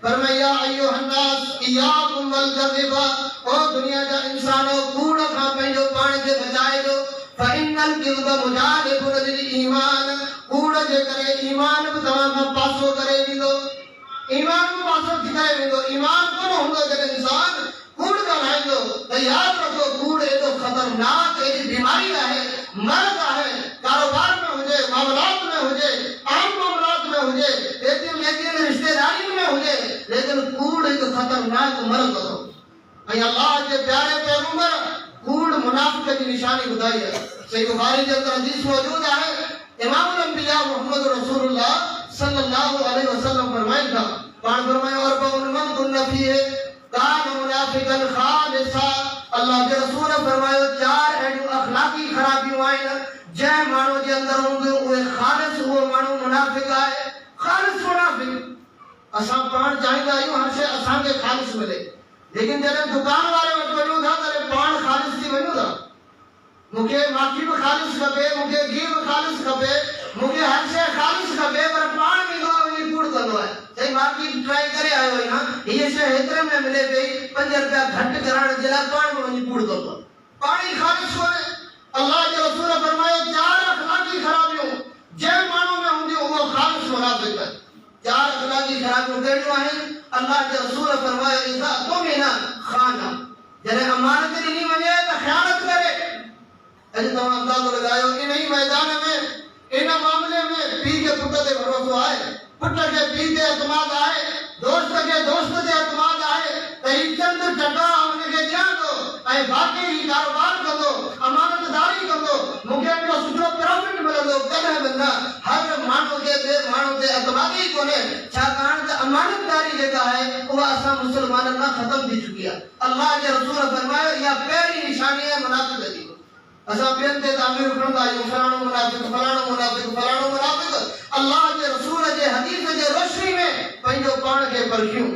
फरमाया अय्युहन नास इयाकुम वल कज़िबा ओ दुनिया जा इंसानो कूड़ खां पंहिंजो पाण खे बचाए दो फइनल किज़्ब मुजालिबुन लिल ईमान कूड़ जे करे ईमान बि तव्हां खां पासो करे वेंदो ईमान बि पासो थिकाए वेंदो ईमान कोन हूंदो जॾहिं इंसान कूड़ ॻाल्हाईंदो त यादि रखो कूड़ एॾो ख़तरनाक एॾी बीमारी आहे मर्ज़ आहे कारोबार में हुजे मामलात में हुजे आम मामलात में हुजे रिश्तेदारियुनि में हुजे लेकिन कूड़ हिकु ख़तरनाक मर्ज़ हो ऐं अल्लाह जे प्यारे पैगंबर कूड़ मुनाफ़िक़ जी निशानी ॿुधाई आहे सही बुखारी जे अंदरि हदीस मौजूद आहे इमामुल अंबिया मोहम्मद रसूलुल्लाह सल्लल्लाहु अलैहि वसल्लम फरमाइनि था पाण फरमायो अर्बउन मन कुन्न फीहि कान मुनाफ़िक़न खालिसा अल्लाह जे रसूल फरमायो चार अहिड़ियूं अखलाक़ी ख़राबियूं आहिनि जंहिं माण्हू जे अंदरि हूंदियूं उहे ख़ालिस उहो माण्हू मुनाफ़िक़ आहे ख़ालिस मुनाफ़िक़ असां पाण चाहींदा आहियूं हर शइ असांखे ख़ालिस मिले लेकिन जॾहिं दुकान वारे वटि वञूं था तॾहिं पाण ख़ालिस थी वञूं था मूंखे माखी बि ख़ालिस खपे मूंखे घी बि ख़ालिस खपे मूंखे हर शइ ख़ालिस खपे पर पाण वेंदो आहे वञी कूड़ कंदो आहे चई माखी ट्राई करे आयो आहियां हीअ शइ हेतिरे में मिले पई 5 रुपया घटि करण जे लाइ पाण बि वञी कूड़ कंदो आहे पाण ई ख़ालिस कोन्हे अल्लाह जे रसूल फरमायो 4 अखलाक़ी ख़राबियूं जंहिं माण्हू में हूंदियूं उहो ख़ालिस मुनाफ़िक़ आहे 4 अखलाक़ी ख़राबियूं कहिड़ियूं आहिनि अल्लाह जे रसूल फरमायो इज़ा तुमिना खाना जॾहिं अमानत ॾिनी वञे त ख़यानत करे अॼु तव्हां अंदाज़ो लॻायो इन ई मैदान में इन मामले में पीउ खे पुट ते भरोसो आहे पुट खे पीउ ते एतमाद आहे दोस्त खे दोस्त ते एतमाद आहे त ही चंद टका हुनखे खे ॾियां थो ऐं वाकई कारोबार कंदो अमानतदारी कंदो मूंखे हिकिड़ो सुठो प्रॉफिट मिलंदो कॾहिं बि न। हर माण्हू खे ॿिए माण्हू ते एतमादी ई कोन्हे छाकाणि त अमानतदारी जेका आहे उहा असां मुस्लमाननि खां ख़तम थी चुकी आहे। अल्लाह जे रसूल फरमायो इहा पहिरीं निशानी आहे मुनाफ़िक़ जी। असां ॿियनि ते तामीर खणंदा आहियूं फलाणो मुनाफ़िक़ फलाणो मुनाफ़िक़ फलाणो मुनाफ़िक़। अल्लाह जे रसूल जे हदीस जे रोशनी में पंहिंजो पाण खे परखियूं।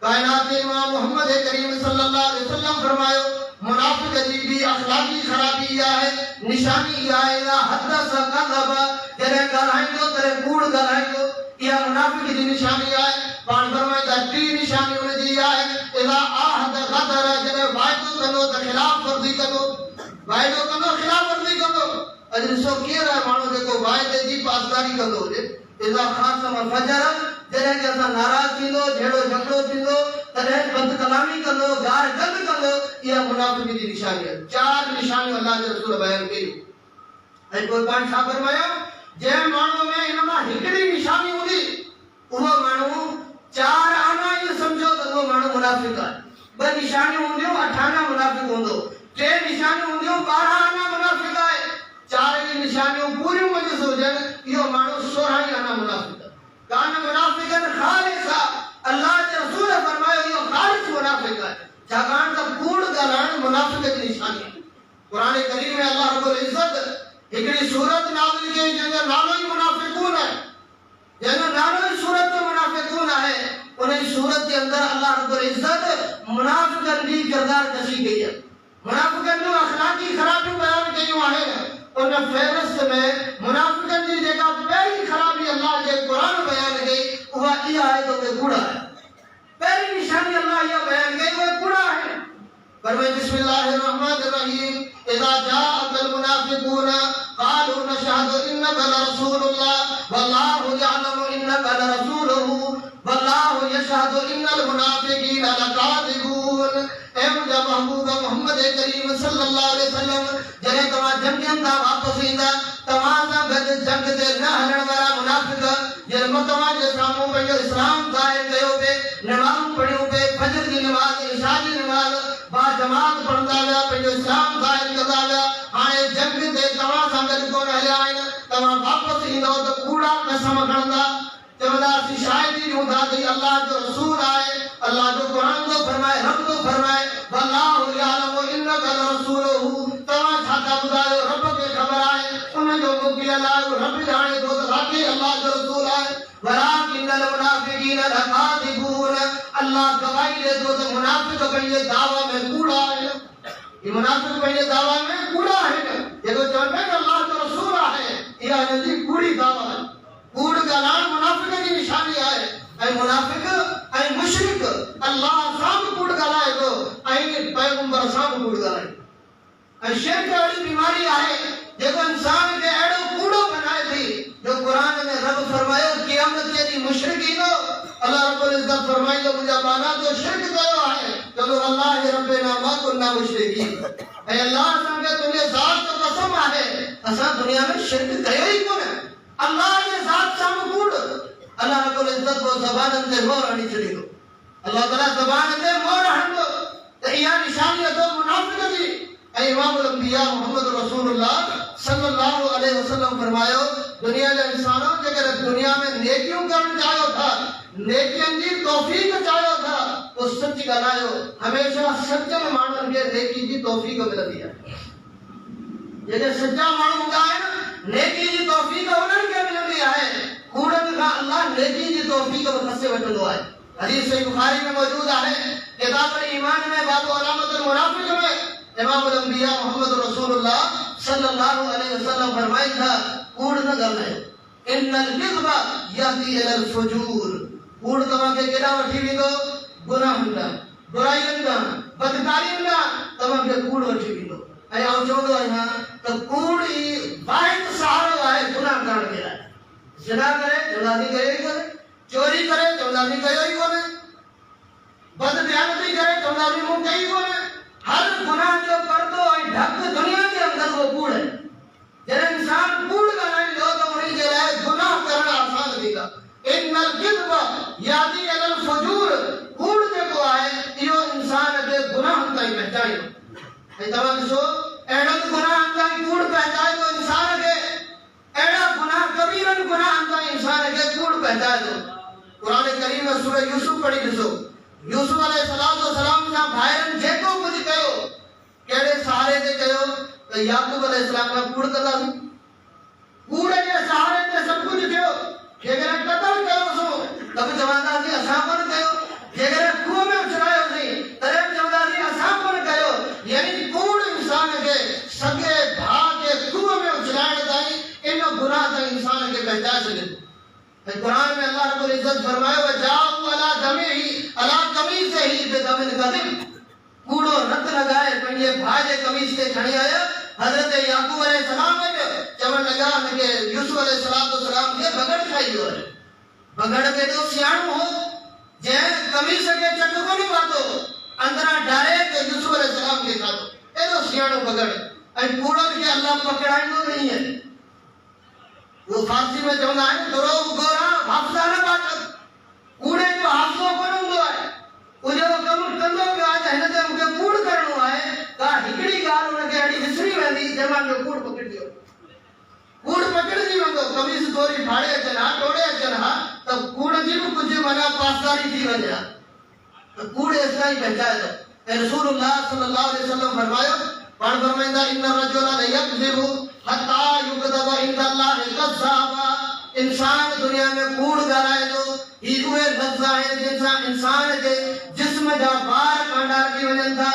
कायनात इमाम मोहम्मद करीम सल्लल्लाहु अलैहि वसल्लम फरमायो मुनाफ़िक़ जी भी अखलाकी खराबी इहा आहे निशानी इहा आहे इहा हदस कज़ब जॾहिं ॻाल्हाईंदो तॾहिं कूड़ ॻाल्हाईंदो इहा मुनाफ़िक़ जी निशानी आहे। पाण फरमाईंदा टी निशानी हुनजी इहा आहे इज़ा आहद गदर जॾहिं वाइदो कंदो त ख़िलाफ़ वर्ज़ी कंदो वाइदो कंदो ख़िलाफ़ वर्ज़ी कंदो। अॼु ॾिसो केरु आहे माण्हू जेको वाइदे जी पासदारी कंदो हुजे। इज़ा ख़ासम फजर जॾहिं कि असां नाराज़ थींदो झेड़ो झगड़ो थींदो तॾहिं बद कलामी कंदो गार गंद कंदो इहा मुनाफ़िक़ जी निशानी आहे। चार निशानियूं अल्लाह जे रसूल बयान कयूं ऐं पोइ पाण छा फरमायो जंहिं माण्हू में हिन मां हिकिड़ी निशानी हूंदी उहो माण्हू चार आना इहो सम्झो त उहो माण्हू मुनाफ़िक़ आहे। ॿ निशानियूं हूंदियूं 8 आना मुनाफ़िक़ हूंदो। 3 निशानियूं हूंदियूं 12 आना मुनाफ़िक़ आहे। 4 निशानियूं पूरियूं मजस हुजनि इहो माण्हू 16 आना मुनाफ़िक़ आहे। कान मुनाफ़िक़न खालिसा अल्लाह जे रसूल फरमायो इहो खालिस मुनाफ़िक़ आहे छाकाणि त कूड़ ॻाल्हाइण मुनाफ़िक़ जी निशानी आहे। क़ुरान करीम में अल्लाह रब्बुल इज़्ज़त हिकिड़ी सूरत नाज़िल कई जंहिंजो नालो ई मुनाफ़िक़ून आहे। जंहिंजो नालो ई सूरत मुनाफ़िक़ून आहे। उन सूरत के अंदर अल्लाह रब्बुल इज़्ज़त मुनाफ़िक़न जी किरदार कशी कई आहे। मुनाफ़िक़न जूं अखलाकी खराबियूं बयान कयूं आहिनि। उन फ़हरिस्त में मुनाफ़िक़न जी जेका पहिरीं खराबी अल्लाह जे क़ुरान बयान कई उहा इहा आहे त उहे कूड़ा आहिनि। पहिरीं निशानी अल्लाह इहा बयान कई उहे कूड़ा आहिनि। फरमाए बिस्मिल्लाहिर रहमानिर रहीम इज़ा जाअकल मुनाफ़िक़ून क़ालू नशहदु इन्नका लरसूलुल्लाह वल्लाहु यअलमु इन्नका लरसूलुहु वल्लाहु यशहदु इन्नल मुनाफ़िक़ीना लकाज़िबून। ऐ मुंहिंजा महबूब मोहम्मद करीम सल्लल्लाहु अलैहि वसल्लम जॾहिं तव्हां जंगनि तां वापसि ईंदा तव्हां सां गॾु जंग ते न हलण वारा मुनाफ़िक़ जॾहिं तव्हां जे साम्हूं पंहिंजो इस्लाम ज़ाहिर कयो पिए नमाज़ पढ़ियूं पिए फजर जी नमाज़ इशा जी नमाज़ बा जमात पढ़ंदा विया पंहिंजो इस्लाम ज़ाहिर कंदा विया हाणे जंग ते तव्हां सां गॾु कोन हलिया आहिनि तव्हां वापसि ईंदव त कूड़ा कसम खणंदा चवंदासीं शायदि ई हूंदा त अल्लाह जो रसूल आहे। अल्लाह जो क़ुरान थो फरमाए रब थो फरमाए वल्लाहु यअलमु इन्नका लरसूलुहु तव्हां छा था ॿुधायो रब खे ख़बर आहे उन जो मोकिलियल आहे रब ॼाणे थो त वाकई अल्लाह जो रसूल आहे। वलाकिन्नल मुनाफ़िक़ीन लकाज़िबून अल्लाह गवाही ॾे थो त मुनाफ़िक़ पंहिंजे दावा में कूड़ा आहिनि। ये मुनाफ़िक़ पंहिंजे दावा में कूड़ा आहिनि जेको चवंदा आहिनि अल्लाह जो रसूल आहे इहा हिन जी कूड़ी दावा आहे। कूड़ ॻाल्हाइण मुनाफ़िक़ जी निशानी आहे ऐं मुनाफ़िक़ ऐं मुशरिक अल्लाह सां बि कूड़ ॻाल्हाए थो ऐं पैगंबर सां बि कूड़ ॻाल्हाए ऐं शिरक अहिड़ी बीमारी आहे जेको इंसान खे अहिड़ो कूड़ो बनाए थी जो क़ुरान में रब फरमायो क़यामत जे ॾींहुं मुशरिक ईंदो अल्लाह रब्बुल इज़्ज़त फरमाईंदो मुंहिंजा बाना जो शिरक कयो आहे चलो अल्लाह जे रब्बना मा कुन्ना मुशरिकीन ऐं अल्लाह असांखे तुंहिंजे ज़ात जो कसम आहे असां दुनिया में शिरक कयो ई कोन अल्लाह जे ज़ात सां कूड़ अल्लाह रब्बुल इज़्ज़त को ज़बाननि ते मोहर हणी छॾींदो अल्लाह ताला ज़बान ते मोहर हणंदो त इहा निशानी अथव मुनाफ़िक़ जी। ऐं इमामुल अंबिया मोहम्मद रसूलुल्लाह सल्लल्लाहु अलैहि वसल्लम फरमायो दुनिया जा इंसानो जेकर दुनिया में नेकियूं करण चाहियो था नेकियनि जी तौफ़ीक़ चाहियो था तो सच ॻाल्हायो हमेशा सचनि माण्हुनि खे नेकी जी तौफ़ीक़ मिलंदी आहे। जेके सच्चा माण्हू हूंदा आहिनि नेकी जी तौफ़ीक़ उन्हनि खे मिलंदी आहे कूड़नि खां अल्लाह नेकी जी तौफ़ीक़ बि खसे वठंदो आहे। हदीस सही बुखारी में मौजूद आहे किताब ईमान में बाबु अलामतुल मुनाफ़िक़ में इमामुल अंबिया मोहम्मद रसूलुल्लाह सल्लल्लाहु अलैहि वसल्लम फरमाइनि था कूड़ न ॻाल्हायो इन्नल किज़्बा यहदी इलल फुजूर कूड़ तव्हांखे केॾां वठी वेंदो गुनाहनि ॾांहुं बुराइयुनि ॾांहुं बदकारियुनि ॾांहुं तव्हांखे कूड़ वठी वेंदो ऐं आउं चवंदो आहियां त कूड़ ई वाहिद सहारो आहे गुनाह करण जे लाइ। ज़िना करे चवंदासीं कयो ई कोन्हे चोरी करे चवंदासीं कयो ई कोन्हे बदबयानती करे चवंदासीं मूं कई कोन्हे हर गुनाह जो पर्दो ऐं ढक दुनिया जे अंदरि वो कूड़ है। जॾहिं इंसान कूड़ ॻाल्हाईंदो त उन जे लाइ गुनाह करण आसान थींदा। इन्नल किज़्ब यादी अलल फुजूर कूड़ जेको आहे इहो इंसान खे गुनाह ताईं तव्हां ॾिसो अहिड़नि गुनाहनि ताईं कूड़ पहुचाए थो इंसान खे, अहिड़ा गुनाह कबीरनि गुनाहनि ताईं इंसान खे कूड़ पहुचाए थो। क़ुरान करीम में सूरह यूसुफ पढ़ी ॾिसो, यूसुफ अलैहिस्सलाम सां भाइरनि जेको कुझु कयो कहिड़े सहारे ते कयो त याकूब अलैहिस्सलाम खां कूड़ कंदासीं, कूड़ जे सहारे ते सभु कुझु थियो। जेकर क़तल कयोसीं त बि चवंदासीं असां कोन कयो, जेकर खूह में उछलायोसीं तॾहिं बि चवंदासीं असां कोन कयो। यानी कूड़ इंसान खे सॻे भाउ खे खूह में उछलाइण ताईं इन गुनाह ताईं इंसान खे पहुचाए सघे थो। क़ुरान में अल्लाह रब्बुल इज्जत फरमायो वजाउ अला दमिही अला कमीसिही बिदमिन कज़िब, कूड़ो रत लगाए पंहिंजे भाउ जे कमीज़ ते खणी आया। हज़रत याकूब अलैहिस्सलाम चवण लॻा हुनखे यूसुफ अलैहिस्सलाम खे बगड़ खाई वियो आहे। बगड़ केॾो सियाणो हो, जंहिं कमीज़ खे चट कोन पातो, अंदरां डायरेक्ट यूसुफ अलैहिस्सलाम खे खाधो। एॾो सियाणो बगड़। ऐं कूड़नि खे अल्लाह पकड़ाईंदो नहीं है। वो फारसी में चवंदा आहिनि तुरो गोरा हाफ़्ज़ा न पाटनि, कूड़े जो हाफ़्ज़ो कोन हूंदो आहे। उहो कमु कंदो पियो आहे त हिन ते मूंखे कूड़ करणो आहे, का हिकिड़ी ॻाल्हि हुनखे अहिड़ी विसरी वेंदी जंहिं जो कूड़ पकड़जी वियो, कूड़ पकड़जी वेंदो। कमीज़ थोरी फाड़े अचनि हा, टोड़े अचनि हा, त कूड़ जी बि कुझु माना पासदारी थी वञे हा, त कूड़ एसि ताईं पहुचाए थो। ऐं रसूलुल्लाह सल्लल्लाहु अलैहि वसल्लम फरमायो, पाण फरमाईंदा इन रजुल यकज़िबु हत्ता युकतब इंदल्लाहि कज़्ज़ाबा। इंसान दुनिया में कूड़ ॻाल्हाए थो, ही उहे लफ़्ज़ आहिनि जंहिंसां इंसान जे जिस्म जा वार कांडारजी वञनि था।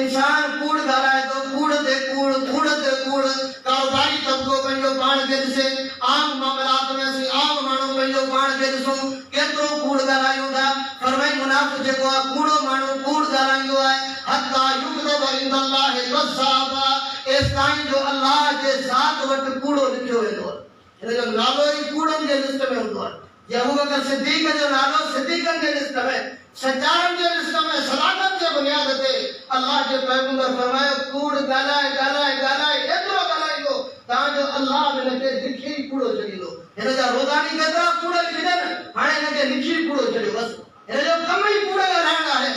इंसान कूड़ ॻाल्हाए थो, कूड़ ते कूड़, कूड़ ते कूड़। कारोबारी तबिको पंहिंजो पाण खे ॾिसे, आम मामलात में असीं आम माण्हू पंहिंजो पाण खे ॾिसूं केतिरो कूड़ ॻाल्हायूं था। फरमाई मुनाफ़िक़ जेको आहे कूड़ो माण्हू कूड़ ॻाल्हाईंदो आहे। हत्ता युकतब इंदल्लाहि कज़्ज़ाबा, एसि ताईं जो अल्लाह जे ज़ात वटि कूड़ो लिखियो वेंदो आहे। हिन जो नालो ई कूड़नि जे लिस्ट में हूंदो आहे। जे अबू बकर सिद्दीक़ जो नालो सिद्दीक़नि जे लिस्ट में, सचारनि जे लिस्ट में, सदाक़त जे बुनियाद ते अल्लाह जे पैगंबर फरमायो कूड़ ॻाल्हाए ॻाल्हाए ॻाल्हाए एतिरो ॻाल्हाईंदो तव्हांजो अल्लाह हिनखे लिखी कूड़ो छॾींदो। हिन जा रोज़ानी केतिरा कूड़ लिखी ॾियनि, हाणे हिनखे लिखी कूड़ो छॾियो बसि। हिन जो कमु ई कूड़ ॻाल्हाइण आहे।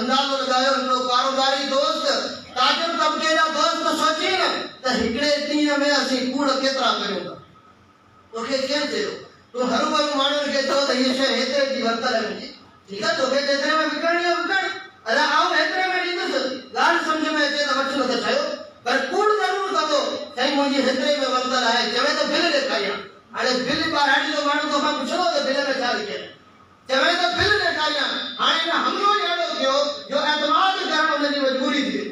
अंदाज़ो लॻायो हिकिड़ो कारोबारी दोस्त, ताजिर तबिके जा दोस्त सोची न त हिकिड़े ॾींहं में असीं कूड़ केतिरा कयूं था। तोखे केरु चयो? तूं हरू भरू माण्हुनि खे चओ त हीअ शइ हेतिरे जी वरितल आहे मुंहिंजी, ठीकु आहे, तोखे जेतिरे में विकिणणी आहे विकण, अरे आउं हेतिरे में ॾींदुसि, ॻाल्हि सम्झ में अचे त वठ न त ठहियो, पर कूड़ ज़रूरु कंदो साईं मुंहिंजी हेतिरे में वरितल आहे। चवे त बिल ॾेखारियां, हाणे बिल ॿाहिरि जो माण्हू तोखां पुछंदो त बिल में छा लिखियलु आहे, चवे त बिल ॾेखारियां। हाणे हिन हमलो ई अहिड़ो थियो जो एतमाद करणु हुनजी मजबूरी थी वई,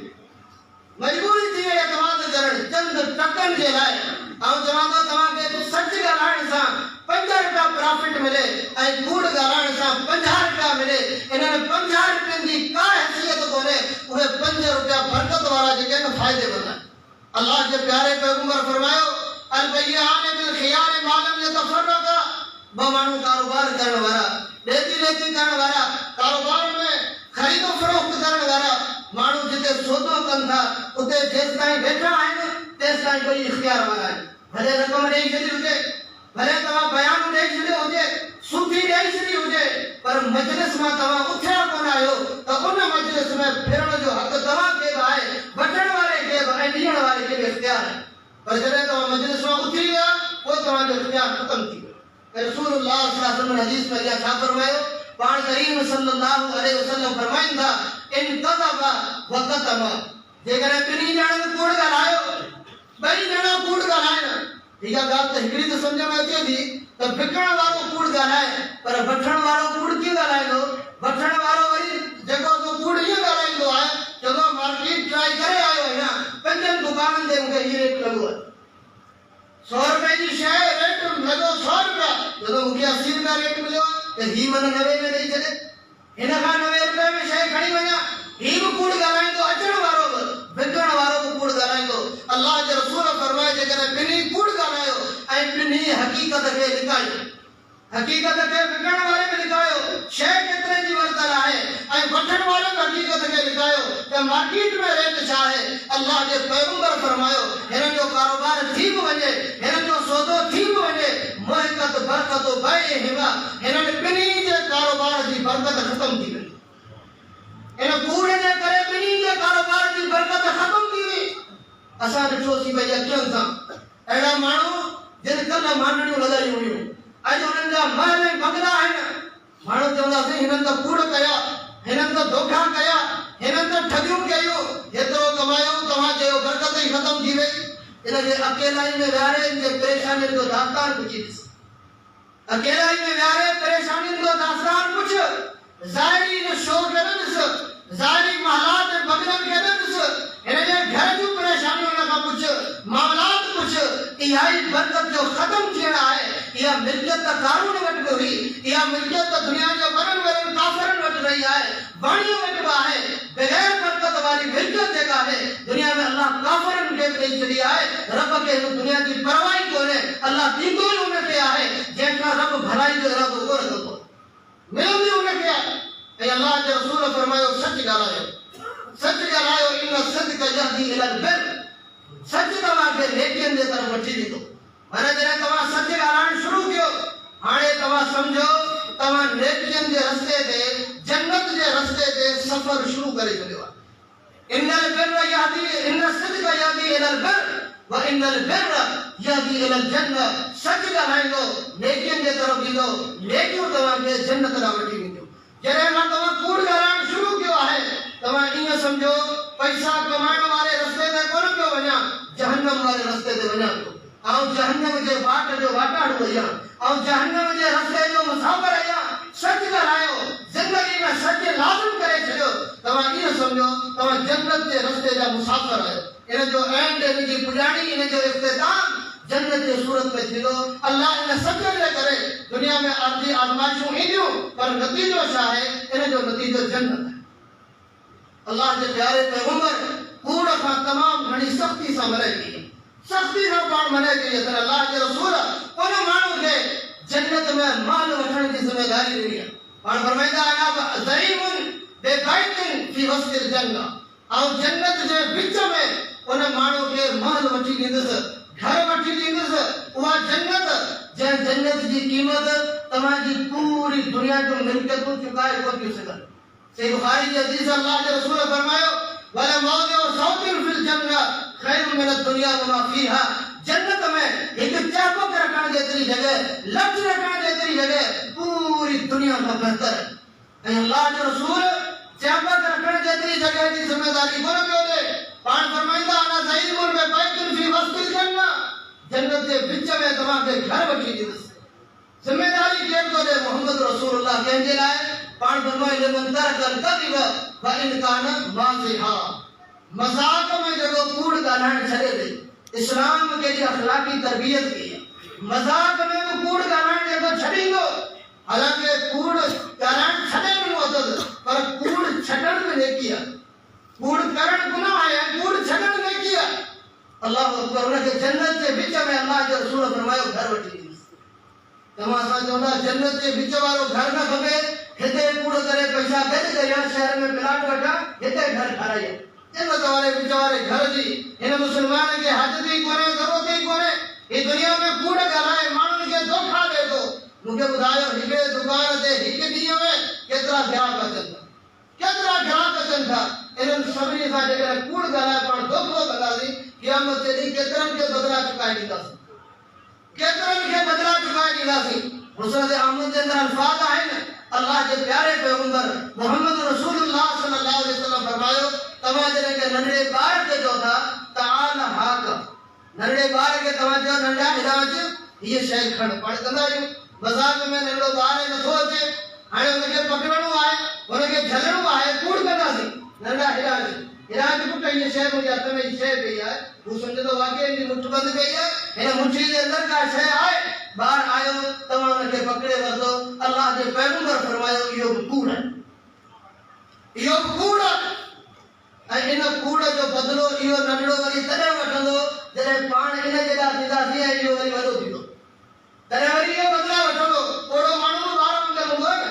मजबूरी थी वई एतमाद करणु चंद टकनि जे लाइ। ऐं चवां थो तव्हांखे सच ॻाल्हाइण सां 5 रुपया प्रॉफिट मिले ऐं कूड़ ॻाल्हाइण सां 50 रुपया मिले। इन्हनि 50 रुपयनि जी का हैसियत कोन्हे, उहे 5 रुपया बरकत वारा जेके आहिनि फ़ाइदेमंद आहिनि। अल्लाह जे प्यारे पैगंबर फरमायो अल बय्यान बिल खियार मा लम यतफरका, ॿ माण्हू कारोबार करण वारा, ॾेती लेती करण वारा, कारोबार में ख़रीदो फ़रोख्त करण वारा माण्हू जिते सौदो कनि था उते जेसि ताईं वेठा आहिनि तेसि ताईं कोई इख़्तियार वारा आहिनि। भले रक़म ॾेई छॾी हुजे, भले तव्हां बयान ॾेई छॾियो हुजे, सूफ़ी ॾेई छॾी हुजे, पर मजलिस मां तव्हां उथिया कोन आहियो त उन मजलिस में फिरण जो हक़ तव्हांखे बि आहे, वठण वारे खे बि ऐं ॾियण वारे खे बि इख़्तियार आहे। पर जॾहिं तव्हां मजलिस मां उथी विया पोइ तव्हांजो इख़्तियार ख़तमु थी वियो। रसूलुल्लाह सल्लल्लाहु अलैहि वसल्लम हदीस में छा फरमायो? पाण करीम सल्लल्लाहु अलैहि वसल्लम फरमाईंदा इन कज़बा व क़तमा, जेकॾहिं ॿिन्ही ॼणनि कूड़ ॻाल्हायो, ॿई ॼणा कूड़ ॻाल्हाइनि, इहा ॻाल्हि त हिकिड़ी त सम्झ में अचे थी त विकण वारो कूड़ ॻाल्हाए, पर वठण वारो कूड़ कीअं ॻाल्हाईंदो? वठण वारो वरी जेको कूड़ ईअं ॻाल्हाईंदो आहे चङो मार्केट ट्राई करे आयो आहियां, 5 दुकाननि ते मूंखे हीअ रेट लॻो आहे, 100 रुपए जी शइ रेट लॻो 100 रुपया, जॾहिं मूंखे 80 रुपया रेट मिलियो त ही मन 90 में ॾेई छॾे, हिन खां 90 रुपए में शइ खणी वञा, ही बि कूड़ ॻाल्हाईंदो, अचण वारो बि विकण वारो बि कूड़ ॻाल्हाईंदो। अल्लाह जे रसूल फरमाए जेकॾहिं ॿिन्ही कूड़ ॻाल्हायो ऐं ॿिन्ही हक़ीक़त खे लिकायो, हक़ीक़त खे विकण वारे में लिकायो, शइ केतिरे जी वरितल आहे, ऐं वठण वारे में हक़ीक़त खे लिकायो त मार्केट में रेट छा आहे। अल्लाह जे पैगंबर फरमायो हिननि जो कारोबार थी बि वञे, हिननि जो सौदो थी बि वञे, मुहक़त बरकत बए हिमा, हिननि ॿिन्ही जे कारोबार जी बरकत ख़तम थी वई। इन कूड़ जे करे ॿिन्ही जे कारोबार जी बरकत ख़तम थी असां ॾिठोसीं पंहिंजे अखियुनि सां अहिड़ा माण्हू जिन कल्ह मांडणियूं लॻायूं हुयूं, अॼु उन्हनि जा महल ऐं बंगला आहिनि। माण्हू चवंदासीं हिननि त कूड़ कया, हिननि त धोखा कया, हिननि त ठगियूं कयूं, हेतिरो कमायो, तव्हां चयो बरकत ई ख़तम थी वई। इनखे अकेलाई में विहारे जे परेशानियुनि जो दास्तान पुछी ॾिस, अकेलाई में विहारे परेशानियुनि जो दास्तान पुछ, ज़ाहिरी जो शो खे न ॾिस, ज़ाहिरी महलात ऐं बंगलनि खे न ॾिस, हिन जे घर जूं परेशानियूं हुन खां पुछ, मामलात पुछ। इहा ई बरकत जो ख़त्म थियण आहे। इहा मिल्कियत त कारून वटि बि हुई, इहा मिल्कियत त दुनिया जे वॾनि वॾनि काफ़िरनि वटि रही आहे, बाणीअ वटि बि आहे। बग़ैर बरकत वारी मिल्कियत जेका आहे दुनिया में अल्लाह काफ़िरनि खे बि ॾेई छॾी आहे। रब खे हिन दुनिया जी परवाह कोन्हे, अल्लाह ॾींदो ई उनखे आहे जंहिंखां रब भलाई जो इरादो कोन कंदो, मिलंदी उनखे आहे। ऐं अल्लाह जे रसूल फरमायो सच ॻाल्हायो, सच ॻाल्हायो, इन सिद्क़ यहदी इलल बिर, सच तव्हांखे नेकियुनि जे तरफ़ वठी वेंदो। माना जॾहिं तव्हां सच ॻाल्हाइण शुरू कयो, हाणे तव्हां सम्झो तव्हां नेकियुनि जे रस्ते ते, जन्नत जे रस्ते ते सफ़र शुरू करे छॾियो आहे। इनल बिर यहदी, इन सिद्क़ यहदी इलल बिर व इनल बिर यहदी इलल जन्नत। सच ॻाल्हाईंदो नेकियुनि जे तरफ़ ईंदो, नेकियूं तव्हांखे जन्नत ॾांहुं वठी वेंदियूं। जॾहिं खां तव्हां कूड़ ॻाल्हाइण शुरू कयो आहे, तव्हां ईअं सम्झो पैसा कमाइण वारे रस्ते ते कोन पियो वञा, जहन्नम वारे रस्ते ते वञा पियो। ऐं जहन्नम जे बाट जो वाटाड़ो आहियां, ऐं जहन्नम जे रस्ते जो मुसाफ़िर आहियां। सच ॻाल्हायो, ज़िंदगी में सच लाज़िम करे छॾियो, तव्हां ईअं सम्झो तव्हां जन्नत जे रस्ते जा मुसाफ़िर आहियो। इन जो एंड, इन जी पुॼाणी, इन जो इख़्तिताम जन्नत जे सूरत में थींदो। अल्लाह इन सच जे करे दुनिया में अर्ज़ी आज़माइशूं ईंदियूं, पर नतीजो छा आहे? इन जो नतीजो जन्नत है। अल्लाह जे प्यारे पैगंबर कूड़ खां तमामु घणी सख़्ती सां मनाई गई, सख़्ती सां पाण मनाई गई। त अल्लाह जे रसूल उन माण्हू खे जन्नत में महल वठण जी ज़िमेदारी ॾिनी आहे। पाण फरमाईंदा आहिनि ज़रीमुन बेबैतिन फी वस्तिल जन्नह, ऐं जन्नत जे विच में उन माण्हू खे महल वठी ॾींदुसि, घर वठी ॾींदुसि। उहा जन्नत जंहिं जन्नत जी क़ीमत तव्हांजी पूरी दुनिया जूं मिल्कियतूं चुकाए कोन थियूं सघनि। सही बुखारी जी हदीस अल्लाह के रसूल फरमायो वला मौदिउ सौतिन फिल जन्नह खैरुम मिन दुनिया व मा फीहा। जन्नत में एक चाबुक रखण जेतरी जगह, लफ्ज रखण जेतरी जगह पूरी दुनिया में बेहतर है। ऐं अल्लाह जो रसूल चाबुक रखण जेतरी जगह जी जिम्मेदारी कोन पियो ॾे। पाण फरमाईंदा अना ज़ईमुन में बैतुन फी वस्तिल जन्नह, जन्नत जे विच में तव्हांखे घर वठी ॾींदुसि। जिम्मेदारी केरु थो ॾे? मोहम्मद रसूलुल्लाह कंहिंजे लाइ? पाण फरमाए लिमन तरकल कदिब व इन कान माज़िहा, मज़ाक में जेको कूड़ ॻाल्हाइण छॾे ॾे। इस्लाम कहिड़ी अखलाकी तरबियत कई आहे, मज़ाक में बि कूड़ ॻाल्हाइण जेको छॾींदो, हालांकि कूड़ ॻाल्हाइण छॾे ॾिनो अथसि, पर कूड़ छॾण बि नेकी आहे। कूड़ करण गुनाह आहे, कूड़ छॾण नेकी आहे। अल्लाह अकबर, उनखे जन्नत जे विच में अल्लाह जे रसूल फरमायो घर वठी ॾींदुसि। तव्हां सां चवंदा जन्नत जे विच वारो घर न खपे, हिते कूड़ करे पैसा गॾु करिया, शहर में प्लाट वठा, हिते घर ठाराया। जन्नत वारे विच वारे घर जी हिन मुस्लमान खे हाजत ई कोन्हे, ज़रूरत ई कोन्हे। ही दुनिया में कूड़ ॻाल्हाए माण्हुनि खे धोखा ॾे थो। मूंखे ॿुधायो हिकिड़े दुकान ते हिकु ॾींहं में केतिरा ग्राहक अचनि था, केतिरा ग्राहक अचनि था। इन्हनि सभिनी सां जेकॾहिं कूड़ ॻाल्हाए पाण धोखो कंदासीं, क़यामत जे ॾींहुं केतिरनि खे बदिला चुकाए ॾींदासीं, केतिरनि खे बदिला चुकाए ॾींदासीं। मुस्नद अहमद जे अंदरि अल्फाज़ आहिनि, अल्लाह के प्यारे पैगंबर मोहम्मद रसूलुल्लाह सल्लल्लाहु अलैहि वसल्लम फरमायो, तव्हां जॾहिं के नंढड़े ॿार खे चओ था ताल हाक, नंढड़े ॿार खे तव्हां चओ नंढा हेॾा अच, हीअ शइ खण। पाण कंदा आहियूं मज़ाक में, नंढड़ो ॿार नथो अचे, हाणे हुनखे पकड़णो आहे, हुनखे झलणो आहे, कूड़ कंदासीं, नंढा हेॾा अच, हेॾा अच पुट, हीअ शइ मुंहिंजे हथ में शइ पई आहे। हू सम्झंदो वाक़ई हिनजी मुठ बंदि कई आहे, हिन मुठी जे अंदरि का शइ आहे। ॿार आयो, तव्हां हुनखे पकड़े वरितो। अल्लाह जे पैगंबर फरमायो इहो बि कूड़ आहे, इहो बि कूड़ आहे। ऐं इन कूड़ जो बदिलो इहो नंढड़ो वरी तॾहिं वठंदो जॾहिं पाण इन जेॾा थींदासीं ऐं इहो वरी वॾो थींदो, तॾहिं वरी इहो बदिला वठंदो। कोड़ो माण्हू ॿार वांगुरु हूंदो आहे न,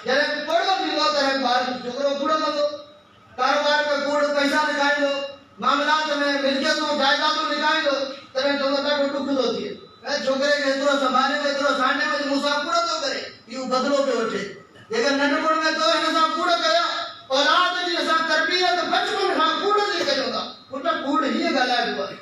जॾहिं कोड़ो थींदो तॾहिं ॿार छोकिरो कूड़ कंदो, कारोबार में कूड़, पैसा लिखाईंदो, मामलात में मिल्कियतूं जाइदादूं लिखाईंदो, तॾहिं चवंदो ॾाढो ॾुख थो थिए। ऐं छोकिरे खे एतिरो संभाले, एतिरो सांडे में मूंसां कूड़ थो करे, इहो बदिलो पियो वठे। जेकर नंढपण में तो हिन सां कूड़ कया, औलाद जी असां तरबियत बचपन खां कूड़ जी कयूं था, पुट कूड़ हीअं ॻाल्हाइबो आहे।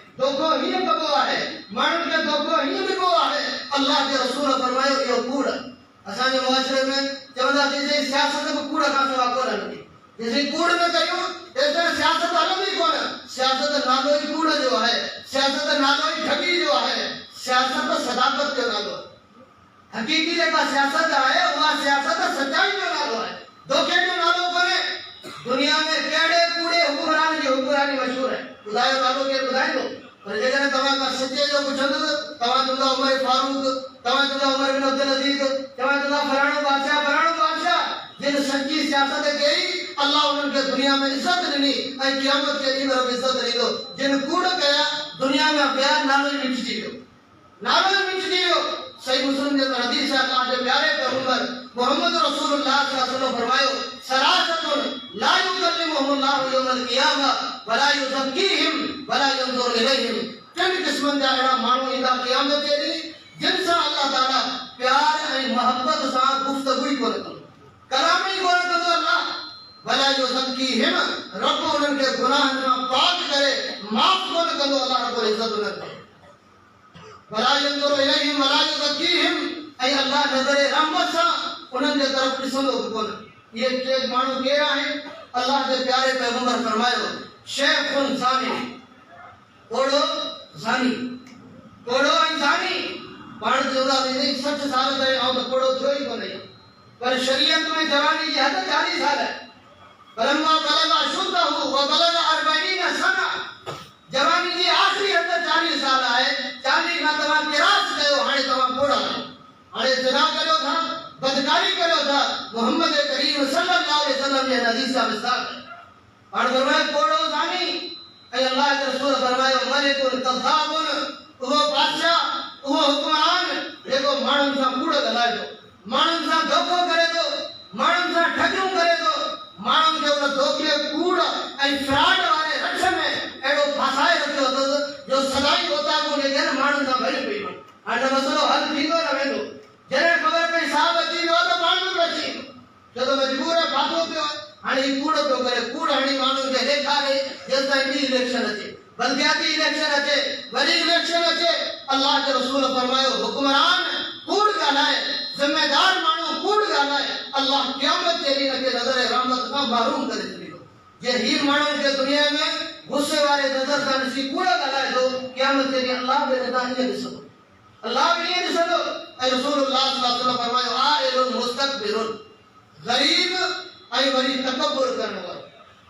असांजे मुआशरे में चवंदासीं जे सियासत में कूड़ खां सवा कोन हलंदी जेसीं कूड़ न कयूं तेसिताईं सियासत हलंदी कोन सियासत नालो ई कूड़ जो आहे सियासत नालो ई ठगी जो आहे सियासत सदाकत जो नालो आहे हकीकी जेका सियासत आहे उहा सियासत सच्चाई जो नालो आहे धोखे जो नालो कोन्हे दुनिया में कहिड़े कूड़े हुकुमरान जी हुकुमरानी मशहूर आहे ॿुधायो नालो केरु ॿुधाईंदो पर जेकॾहिं तव्हां का सचे जो पुछंदव तव्हां चवंदा उमर फारूक तव्हां चवंदा उमर बिन अब्दुल अजीज तव्हां चवंदा फलाणो बादशाह जिन सच्ची सियासत कई अल्लाह उन्हनि खे दुनिया में इज़त ॾिनी ऐं क़यामत जे ॾींहुं रब इज़त ॾींदो जिन कूड़ कया दुनिया में ॿिया नालो ई मिटिजी वियो सही मुस्लिम जे हदीस है अल्लाह के प्यारे पैगंबर मोहम्मद रसूलुल्लाह सल्लल्लाहु अलैहि वसल्लम फरमायो सलासतुन ला युकल्लिमुहुमुल्लाहु यौमल क़ियामा वला युज़क्कीहिम वला यंजुर इलैहिम टिन क़िस्मनि जा अहिड़ा माण्हू ईंदा क़यामत जे ॾींहुं जिन सां अल्लाह ताला प्यार ऐं मोहब्बत सां गुफ़्तगू ई कोन कंदो कलाम ई कोन कंदो अल्लाह वला युज़क्कीहिम रब उन्हनि खे गुनाहनि खां पाक करे माफ़ कोन कंदो अल्लाह रब्बुल इज़्ज़त उन्हनि खे वला यंजुर इलैहिम वला युज़क्कीहिम ऐं अल्लाह नज़र रहमत सां उन्हनि जे तरफ़ ॾिसंदो बि कोन ये के माण्हू केर आहिनि अल्लाह जे प्यारे पैगंबर फरमायो शेखुन ज़ानी कोड़ो ऐं ज़ानी पाण चवंदासीं 60 साल ताईं आउं त कोड़ो थियो ई कोन्हे पर शरीयत में जवानी जी हद 40 साल है फलम्मा बलगा शुद्धहु व बलगा 40 सना जवानी जी आखिरी हद 40 साल आहे 40 खां तव्हां किरास कयो हाणे तव्हां कोड़ा हाणे ज़िना कयो था बदकारी कयो था मोहम्मद करीम सल्लल्लाहु अलैहि वसल्लम जे हदीस का मिसाल हाणे फरमायो कोड़ो ज़ानी ऐं अल्लाह के रसूल फरमायो मलिकुल कज़ाबुन उहो बादशाह उहो हुक्मरान जेको माण्हुनि सां कूड़ ॻाल्हाए थो माण्हुनि सां धोखो करे थो माण्हुनि सां ठगियूं करे थो माण्हुनि खे उन धोखे कूड़ ऐं फ्रॉड वारे रक्ष में अहिड़ो फासाए रखियो अथसि जो सदाई गोताखोर जेके माण्हुनि सां भरी पई वञे हाणे मसइलो हल थींदो न वेंदो जॾहिं ख़बर पई साहब अची वियो त माण्हू बि अची छो त मजबूर आहे फाथो पियो आहे हाणे ही कूड़ पियो करे कूड़ हाणे माण्हुनि खे ॾेखारे जेसिताईं ॿी इलेक्शन अचे बल्दियाती इलेक्शन अचे वरी इलेक्शन अचे अल्लाह के रसूल फरमायो हुक्मरान कूड़ ॻाल्हाए ज़िम्मेदार माण्हू कूड़ ॻाल्हाए अल्लाह क़यामत जे ॾींहं खे नज़र रहमत खां महरूम करे छॾींदो जे ही माण्हुनि खे दुनिया में गुस्से वारे नज़र सां ॾिसी कूड़ ॻाल्हाए थो क़यामत जे ॾींहुं अल्लाह बि नज़र ईअं ॾिसंदो अल्लाह बि ईअं ॾिसंदो ऐं रसूलुल्लाह सल्लल्लाहु अलैहि वसल्लम फरमायो आइलुन मुस्तकबिरुन ग़रीब ऐं वरी तकब्बुर करण वारो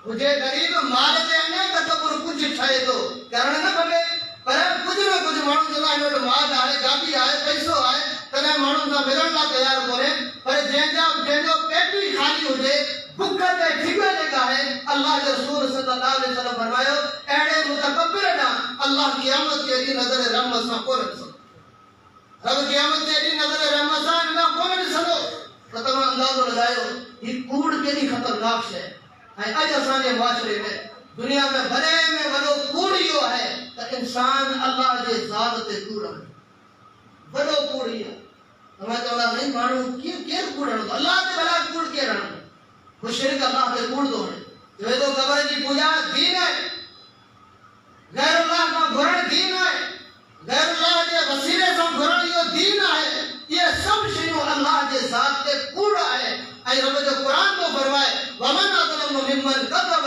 हुजे ग़रीब माल ते अञा तकब्बुर कुझु ठहे थो करणु न खपे पर कुझु न कुझु माण्हू चवंदा हिन वटि माल आहे गाॾी आहे पैसो आहे तॾहिं माण्हुनि सां मिलण लाइ तयारु कोन्हे पर जंहिंजो पेट ई ख़ाली हुजे बुख ते ठिग जेका आहे अल्लाह जे रसूल सल्लल्लाहु अलैहि वसल्लम फरमायो अहिड़े मुतकब्बिर ॾांहुं अल्लाह क़यामत जे ॾींहुं नज़र रहमत सां कोन ॾिसंदो रब क़यामत जे ॾींहुं नज़र रहमत सां न कोन ॾिसंदो त तव्हां अंदाज़ो लॻायो ही कूड़ केॾी ख़तरनाक शइ ऐं अॼु असांजे मुआशरे में दुनिया में वॾे में वॾो कूड़ इहो आहे त इंसान अल्लाह जे ज़ात ते कूड़ हणे वॾो कूड़ इहो तव्हां चवंदा साईं माण्हू केरु कूड़ हणंदो अल्लाह ते भला कूड़ केरु हणंदो मुशरिक अल्लाह ते कूड़ थो हणे चवे थो क़बर जी पूॼा दीन आहे गैर अल्लाह खां घुरण दीन आहे गैर अल्लाह जे वसीले सां घुरण इहो दीन आहे ये सब शयूं अल्लाह जे ज़ात ते कूड़ आहे ऐं रब जो क़ुरान तो फरमाए वमन अज़लमु मिम्मन कज़ब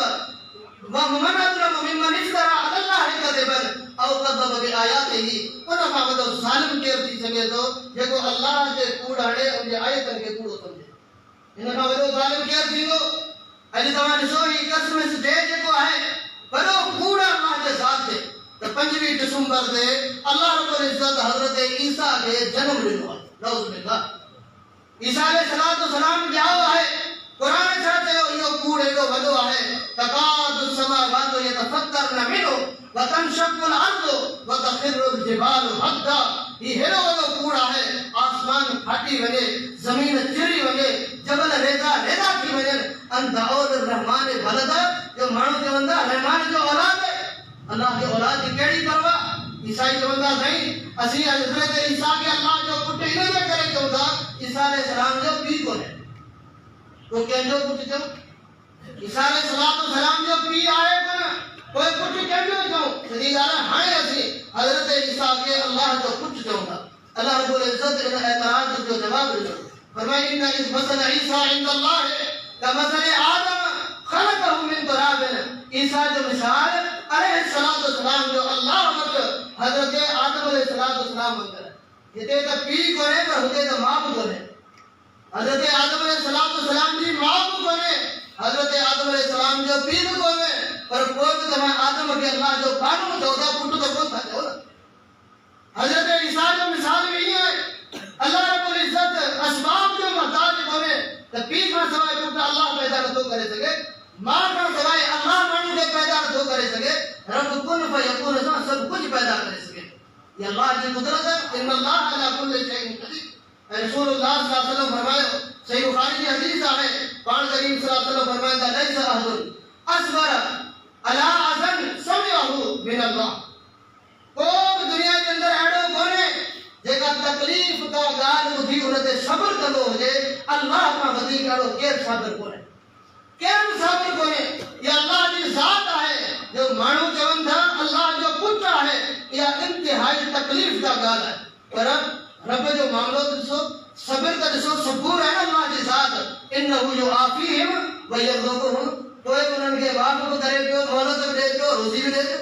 वमन अज़लमु मिम्मन इफ्तरा अलाह कज़िबन औ कज़ब बिआयातिही उन खां वॾो ज़ालिम केरु थी सघे थो जेको अल्लाह जे कूड़ हणे उन जे आयतनि खे कूड़ो सम्झे इन खां वॾो ज़ालिम केरु थींदो अॼु तव्हां ॾिसो ही क्रिसमस डे जेको आहे वॾो कूड़ अल्लाह जे ज़ात ते त 5 दिसंबर ते अल्लाह रब्बुल इज़्ज़त हज़रत ईसा खे जन्म ॾिनो आहे नऊज़ बिल्लाह ईसा अलैहिस्सलाम ॼाओ आहे क़ुरान छा चयो इहो कूड़ एॾो वॾो आहे तकादु समावातु यतफक्करन मिन्हु व तनशक्कुल अर्दु व तखिरुल जिबालु हद्दा ही हेॾो वॾो कूड़ आहे आसमान फाटी वञे ज़मीन चिरी वञे जबल रेज़ा रेज़ा थी वञनि अन दऊल रहमान बलदा जो माण्हू चवंदा रहमान जो औलाद आहे अल्लाह जे औलाद जी कहिड़ी परवाह ईसाई चवंदा साईं असीं हज़रत ईसा खे अल्लाह जो पुटु इन जे करे चवंदा ईसा अलैहिस्सलाम जो पीउ कोन्हे तो कंहिंजो पुटु चओ ईसा अलैहिस्सलाम जो पीउ आहे कोन कोई पुटु कंहिंजो चऊं सॼी ॻाल्हि हाणे असीं हज़रत ईसा खे अल्लाह जो पुटु चवंदा अल्लाह रब्बुल इज़्ज़त इन एतराज़ जो जवाब ॾिनो फरमाया इन्ना इस मसल ईसा इंदल्लाह का मसल आदम खलकहु मिन तुराबिन। ईसा जो मिसाल अलैहिस्सलातु वस्सलाम जो अल्लाह वट हजरत आदम अलैहिस्सलातु वस्सलाम मंदर हिते त पी कोने पर हुते त माप कोने। हजरत आदम अलैहिस्सलातु वस्सलाम जी माप कोने, हजरत आदम अलैहिस्सलाम जो पी कोने, पर कोई तो तमा आदम के अल्लाह जो कानून चौदा पुट तो कोन था जो। हजरत ईसा जो मिसाल में ही है अल्लाह रब्बुल इज्जत असबाब जो मोहताज कोने त पी का सवाए पुट अल्लाह पैदा न तो करे सके, मां का सवाए अल्लाह मानू के पैदा न तो करे सके, रब कुन फयकुन सब कुछ पैदा करे सके। ये अल्लाह की कुदरत है। इन अल्लाह अला कुल्लि शैइन कदीर। रसूलुल्लाह सल्लल्लाहु अलैहि वसल्लम फरमाए, सही बुखारी की हदीस है, पाक करीम सल्लल्लाहु अलैहि वसल्लम फरमाया लैसा अहदुन असबर अला अज़न समिअहु मिन अल्लाह। कोई दुनिया के अंदर एड़ो कोने जेका तकलीफ का गाल बुधी उनते सब्र कंदो हुजे, अल्लाह का वधीक एड़ो केर साबिर कोने, केर साबिर कोने। ये अल्लाह की जात है जो मानू चवन था अल्लाह जो कुछ है या इंतहाई तकलीफ का गाल है, पर रब जो मामलो दिसो सब्र का दिसो सबूर है अल्लाह की जात। इन्नहु युआफीहिम व यरज़ुकुहुम। कोई उनके बाप को करे जो मोहलत दे जो रोजी भी दे जो,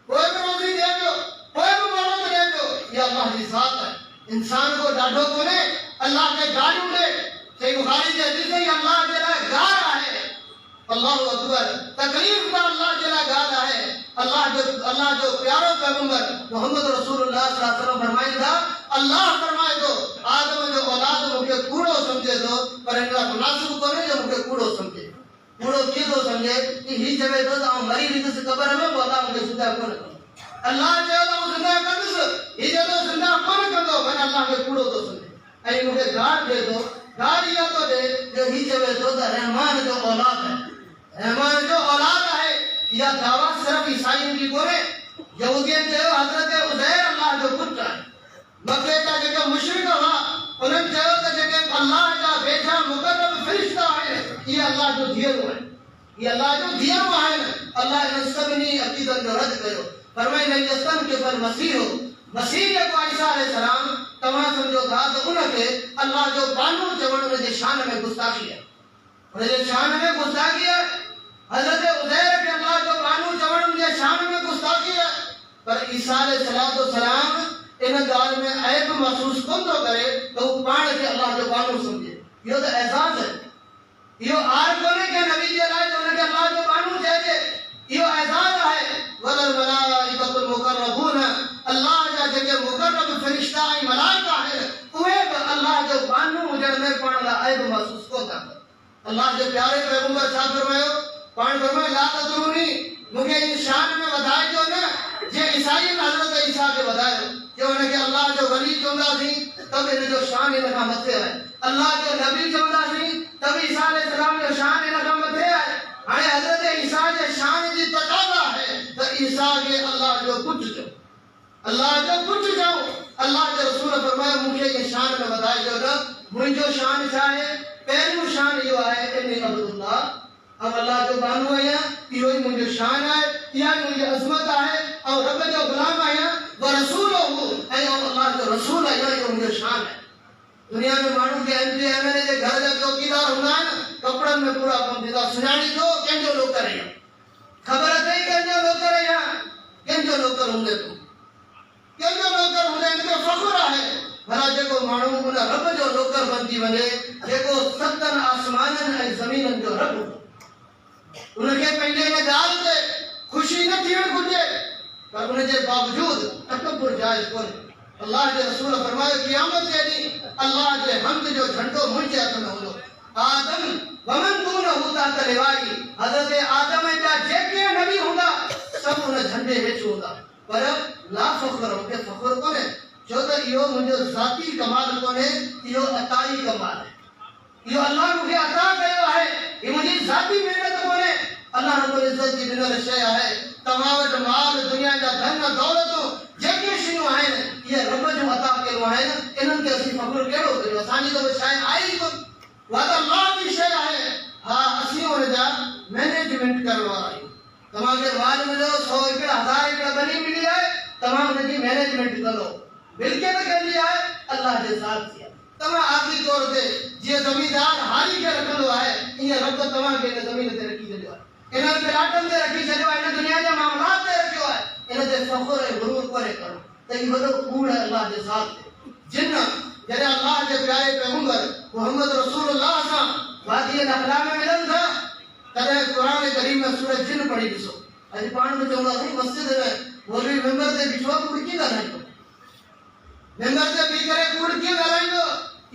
कोई भी रोजी दे जो, कोई भी मोहलत दे जो, ये अल्लाह की जात है। इंसान को डांटो कोने अल्लाह के गाली दे। सही बुखारी के हदीस है अल्लाह जरा गारा है, अल्लाहु अकबर। तकलीफ का अल्लाह जरा गारा है। अल्लाह जो प्यारो पैगंबर मोहम्मद रसूलुल्लाह सल्लल्लाहु अलैहि वसल्लम फरमाए था, अल्लाह फरमाए तो आदम जो औलाद मुके कूड़ो समझे तो, पर इनका मुनासिब कोने जो मुके कूड़ो समझे। कूड़ो कीदो समझे कि ही जवे तो मरी भी से कब्र में बोला मुके सुधा कोन। अल्लाह जो तो जिंदा करदस ही जो तो जिंदा कोन कंदो, मन अल्लाह के कूड़ो तो समझे। ऐ मुके गार दे दो, गार या तो दे जो ही जवे तो रहमान जो औलाद है, रहमान जो औलाद है। या दावा सिर्फ ईसाई की कोने, यहूदियन जो हजरत उज़ैर अल्लाह जो पुत्र है। मक्के का जो मुशरिक हुआ उन्हें जो जगह अल्लाह का बेटा मुकर्रम फरिश्ता है, ये अल्लाह जो दिया हुआ है, ये अल्लाह जो दिया हुआ है। अल्लाह इन सबनी अकीदत जो रद्द करो। फरमाए नहीं यस्तन के पर मसीह हो, मसीह को ईसा अलैहिस्सलाम तमा समझो था तो उनके अल्लाह जो बानू जवन में शान में गुस्ताखी है, उनके शान में गुस्ताखी है। हजरत उज़ैर के अल्लाह जो बानू जवन में शान में गुस्ताखी है, पर ईसा अलैहिस्सलाम इन गाल में ऐब महसूस कोन तो करे तो पाण के अल्लाह जो बानू समझे। यो तो एहसास है, यो आर कोने के नबी जे लाए जो उनके अल्लाह जो बानू चाहिए, यो एहसास है। वलल मलाइकतुल मुकर्रबून, अल्लाह जा जके मुकर्रब फरिश्ता ऐं मलाइका है, उहे अल्लाह जो बानू जण में पाण ला ऐब महसूस को था। अल्लाह के प्यारे पैगंबर छा फरमायो, पाण फरमाए ला तदरूनी, मुके इन शान में वधाए जो न जे ईसाई हजरत ईसा के वधायो जो उनके अल्लाह जो वली चवंदा थी तब इन जो शान इन का मथे है। अल्लाह जो नबी चवंदा थी तब ईसा अलैहिस्सलाम जो शान इन का मथे है। हाणे हजरत ईसा जे शान जी तकाजा है तो ईसा के अल्लाह जो कुछ जो, अल्लाह जो कुछ जो, अल्लाह के रसूल फरमाया मुखे ये शान में वधाए जो न मुझो शान छा है। पहलू शान यो है इन्नी अब्दुल्लाह, अब अल्लाह जो बानू है यो ही मुझे शान है, या मुझे अजमत है और रब जो गुलाम है वो रसूल हो ऐ अल्लाह जो रसूल है यो मुझे शान है। दुनिया में मानू के एमपी एमएलए जे घर जा चौकीदार हुंदा है कपड़न में पूरा कम दिदा सुनाणी दो केंजो लोग करे खबर है केंजो लोग करे केंजो लोग होंगे तो केंजो लोग होंगे इनके फखर है। भला जेको मानू उन रब जो नौकर बनती वने जेको सतन आसमानन ऐं ज़मीनन जो रब उनके पंहिंजे इन ॻाल्हि ते खुशी न थियण घुरिजे, पर उनजे बावजूद तकब्बुर जायज़ कोन्हे। अल्लाह जे रसूल फरमायो क़यामत जे ॾींहुं अल्लाह जे हम्द जो झंडो मुंहिंजे हथ में हूंदो। आदम वमन दूनहु तहत लिवाई, हज़रत आदम जा जेके नबी हूंदा सभु उन झंडे हेठि हूंदा। पर ला फ़ख्र, मूंखे फ़ख्र कोन्हे, छो त इहो मुंहिंजो ज़ाती कमाल कोन्हे, इहो अताई कमाल है। यो अल्लाह मुझे अता कयो है, ये मुझे जाती मेहनत कोने। अल्लाह रब्बुल इज्जत की दिनल शय है। तमावट माल दुनिया जा धन दौलत जेके शयूं आहिनि ये रब जो अता कयो है। इन्हनि खे असीं फ़ख्र कहिड़ो करियो, असांजी त उहा शइ आई कोन, उहा त अल्लाह जी शइ आहे। हा असीं उन जा मैनेजमेंट करण वारा आहियूं। तव्हांखे माल मिलियो 100 एकड़ 1000 एकड़ बनी मिली आहे, तव्हां उनजी मैनेजमेंट कंदो। मिल्कियत कंहिंजी आहे? अल्लाह जे ज़ात जी आहे। तव्हां आख़िरी तौर ते जीअं ज़मीदार हारी खे रखंदो आहे ईअं रब तव्हांखे हिन ज़मीन ते रखी छॾियो आहे, इन्हनि प्लाटनि ते रखी छॾियो आहे, हिन दुनिया जे मामलात ते रखियो आहे, इन ते फ़ख़्रु ऐं गुरूर करे करणो त ही वॾो कूड़ आहे अलाह जे ज़ात ते। जिन जॾहिं अलाह जे प्यारे पैगंबर मुहम्मद रसूलुल्लाह सां वादी नहला में मिलन था तॾहिं क़ुरान करीम में सूरत जिन पढ़ी ॾिसो। अॼु पाण बि चवंदासीं मस्जिद में मौलवी मेंबर ते बीठो आहे, कूड़ कीअं ॻाल्हाईंदो, मेंबर ते बीह करे कूड़ कीअं ॻाल्हाईंदो।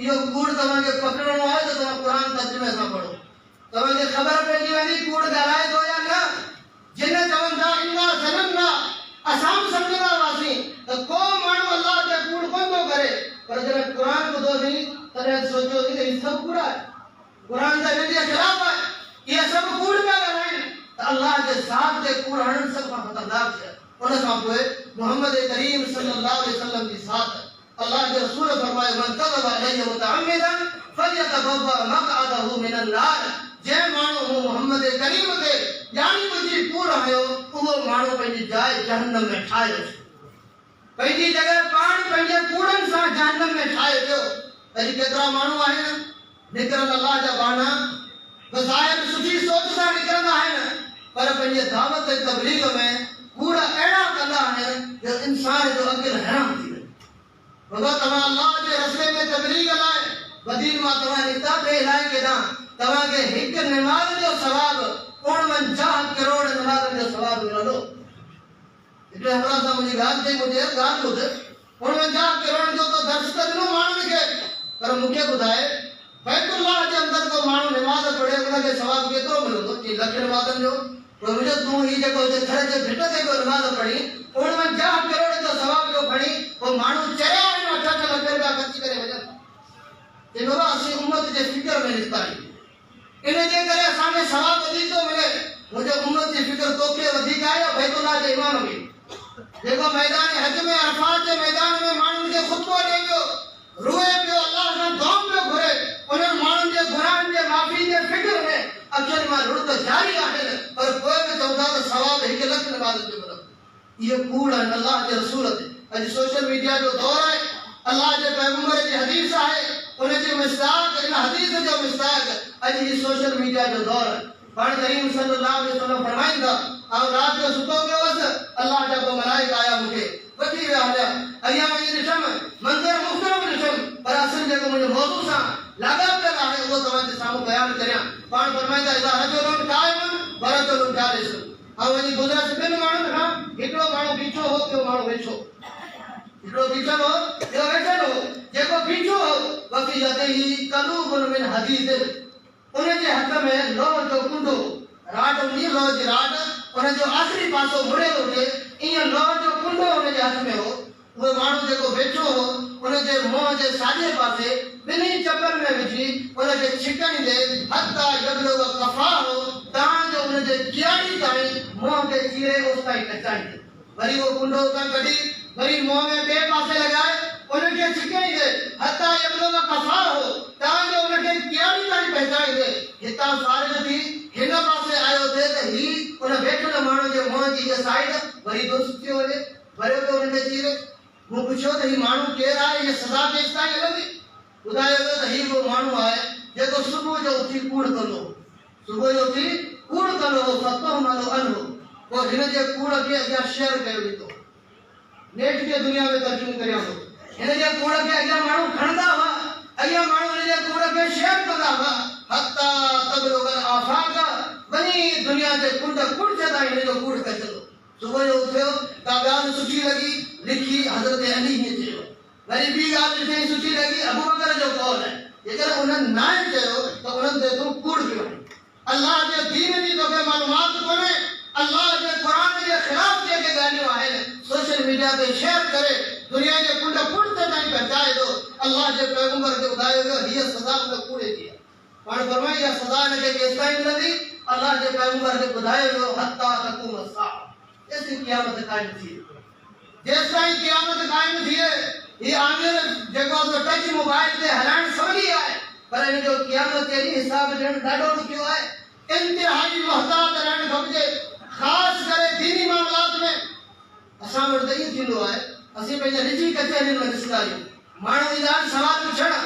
इहो कूड़ तव्हांखे पकड़णो आहे त तव्हां क़ुरान तर्जुमे सां पढ़ो, तव्हांखे ख़बर पइजी वेंदी कूड़ ॻाल्हाए थो या न। जिन चवनि था इन्ना ज़नन्ना असां सम्झंदा हुआसीं त को माण्हू अलाह ते कूड़ कोन थो करे, पर जॾहिं क़ुरान ॿुधोसीं तॾहिं सोचियोसीं त हीउ सभु कूड़ आहे, क़ुरान त हिन जे ख़िलाफ़ आहे, इहे सभु कूड़ पिया ॻाल्हाइनि त अलाह जे ज़ात ते कूड़ हणणु सभ खां ख़तरनाक शइ। उन खां पोइ मोहम्मद करीम सल्लल्लाहु अलैहि वसल्लम जी ज़ात अल्लाह के रसूल फरमाए मन कज़ब अलैहि मुतअम्मिदन फलियतबव्वा मक़अदहु मिनन नार। जे माण्हू मोहम्मद करीम ते जानी बुझी कूड़ हयो उहो माण्हू पंहिंजी जाइ जहन्नम में ठाहे रखियो, पंहिंजी जॻह पाण पंहिंजे कूड़नि सां जहन्नम में ठाहे पियो। अॼु केतिरा माण्हू आहिनि निकिरनि अलाह जा बाना बज़ाहिर सुठी सोच सां निकिरंदा आहिनि, पर पंहिंजे दावत ऐं तबलीग में कूड़ अहिड़ा कंदा आहिनि जो इंसान जो अक़िल हैरान थी वञे। भॻो तव्हां अलाह जे रस्ते में तबलीग लाइ वधीक मां तव्हां निकिता ॿिए इलाइक़े ॾांहुं तव्हांखे हिकु निमाज़ जो सवाबु 49 करोड़ निमाज़नि जो सवाबु मिलंदो। हिकिड़े हमरा सां मुंहिंजी ॻाल्हि चई, मुंहिंजे ॻाल्हि ॿुध, 49 करोड़ जो त दर्श त ॾिनो माण्हुनि खे, पर मूंखे ॿुधाए बैतुल्लाह जे अंदरि को माण्हू निमाज़ पढ़े उनखे सवाबु केतिरो मिलंदो? चई लख निमाज़नि जो। पोइ मुंहिंजो तूं ही जेको थर जे भिट ते को निमाज़ पढ़ी 49 करोड़ जो सवाबु जो खणी पोइ माण्हू चरिया आहिनि 8 लख रुपया ख़र्च करे वञनि। चई बाबा असीं उम्मत जे फिक्र में निकिता आहियूं, इन जे करे असांखे सवाबु वधीक थो मिले। मुंहिंजो उम्मत जी फिक्र तोखे वधीक आहे या बैतुल्लाह जे इमाम खे जेको मैदान हज में अरफात जे मैदान में माण्हुनि खे ख़ुतबो ॾे पियो, रोए पियो, अलाह खां दुआ पियो घुरे, उन्हनि माण्हुनि जे गुनाहनि जे माफ़ी जे फिक्र में अखियुनि मां रुड़ त जारी आहिनि, पर पोइ बि चवंदा त सवाबु 1 लख निमाज़ जो मिलंदो। इहे कूड़ आहिनि अलाह जे रसूल ते। अॼु सोशल मीडिया जो दौर आहे, अलाह जे पैगंबर जी हदीस आहे, उन जी मिसदाक़ इन हदीस जो मिसदाक़ अॼु ही सोशल मीडिया जो दौर आहे। पाण करीम सल्लल्लाहु अलैहि वसल्लम फरमाईंदा ऐं राति जो सुतो पियो हुअसि, अलाह जा को मलाइका आया मूंखे वठी विया हलिया, अॻियां वञी ॾिठमि मंज़र मुख़्तलिफ़ ॾिठमि, पर असुल जेको मुंहिंजे मौज़ू सां लाॻापियल आहे उहो तव्हांजे साम्हूं बयानु करियां। पाण फरमाईंदा इज़ा रजुलुन क़ाइमुन व रजुलुन जालिसुन, ऐं वञी गुज़रियसि 2 माण्हुनि खां, हिकिड़ो माण्हू बीठो हो, ॿियो माण्हू वेठो, हिकिड़ो बीठल हो, ॿियो वेठल हो। जेको बीठो हो वफ़ी यदिही क़लूबुन मिन हदीदिन, उनजे हथ में लोह जो कुंडो, राड हूंदी लोह जी राड, उनजो आख़िरी पासो मुड़ियल हुजे, ईअं लोह जो कुंडो उनजे हथ में हो। उहो माण्हू जेको वेठो हो उनजे मुंहं जे साॼे पासे ॿिन्ही चपनि में विझी उनखे छिकणींदे हथा यबलुग कफ़ाहु, तां जो उनजे कियाड़ी ताईं मुंहं खे चीरे उस ताईं टचाईंदे, वरी उहो कुंडो उतां कढी वरी मुंहं में ॿिए पासे लॻाए उनखे छिकणींदे हथा यबलुग कफ़ाहु, तां जो उनखे कियाड़ी ताईं पहुचाईंदे हितां फारिग थी हिन पासे आयो थिए त ही उन वेठल माण्हू जे मुंहं जी इहा साइड वरी दुरुस्त थी वञे, वरी बि उनखे चीरे। मूं पुछियो त ही माण्हू केरु आहे, इहा सज़ा केसि ताईं मिलंदी? ॿुधायो वियो त हीउ उहो माण्हू आहे जेको सुबुह जो उथी कूड़ कंदो, सुबुह जो उथी कूड़ कंदो हो, फतहमलो अनहु, पोइ हिन जे कूड़ खे अॻियां शेयर कयो वेंदो। नेट खे दुनिया में तर्जुमो करियां थो, हिन जे कूड़ खे अॻियां माण्हू खणंदा हुआ, अॻियां माण्हू हिन जे कूड़ खे शेयर कंदा हुआ, हता तबलुगल आफाक, वञी दुनिया जे कुंड ताईं हिन जो कूड़ पहुचंदो। सुबुह जो उथियो का ॻाल्हि सुठी लॻी लिखी हज़रत अली हीअं चयो, वरी ॿी ॻाल्हि ॾिठई सुठी लॻी अबू बकर जो कौल आहे, जेकर उन्हनि न चयो त उन्हनि ते तूं कूड़ पियो आहे। अलाह जे दीन जी तोखे मालूमात कोन्हे, अलाह जे क़ुरान जे ख़िलाफ़ जेके ॻाल्हियूं आहिनि सोशल मीडिया ते शेयर करे दुनिया जे कुंड ताईं पहुचाए थो। अलाह जे पैगंबर खे ॿुधायो वियो हीअ सज़ा उन कूड़े जी आहे। पाण फरमाई इहा सज़ा हिनखे केसि ताईं मिलंदी? अलाह जे पैगंबर खे ॿुधायो वियो हता तक़ूम अस्साअ, जेसिताईं क़यामत क़ाइम थिए, जेसिताईं क़यामत क़ाइम थिए। हीअ आमिर जेको टच मोबाइल ते हलाइण सवली आहे, पर हिन जो क़यामत ते हिसाब ॾियणु ॾाढो ॾुखियो आहे। इंतिहाई मुहतात रहणु खपिजे, ख़ासि करे दीनी मामलात में। असां वटि त इहो थींदो आहे, असीं पंहिंजे निजी कचहरियुनि में ॾिसंदा आहियूं, माण्हू ईंदा आहिनि सवाल पुछणु,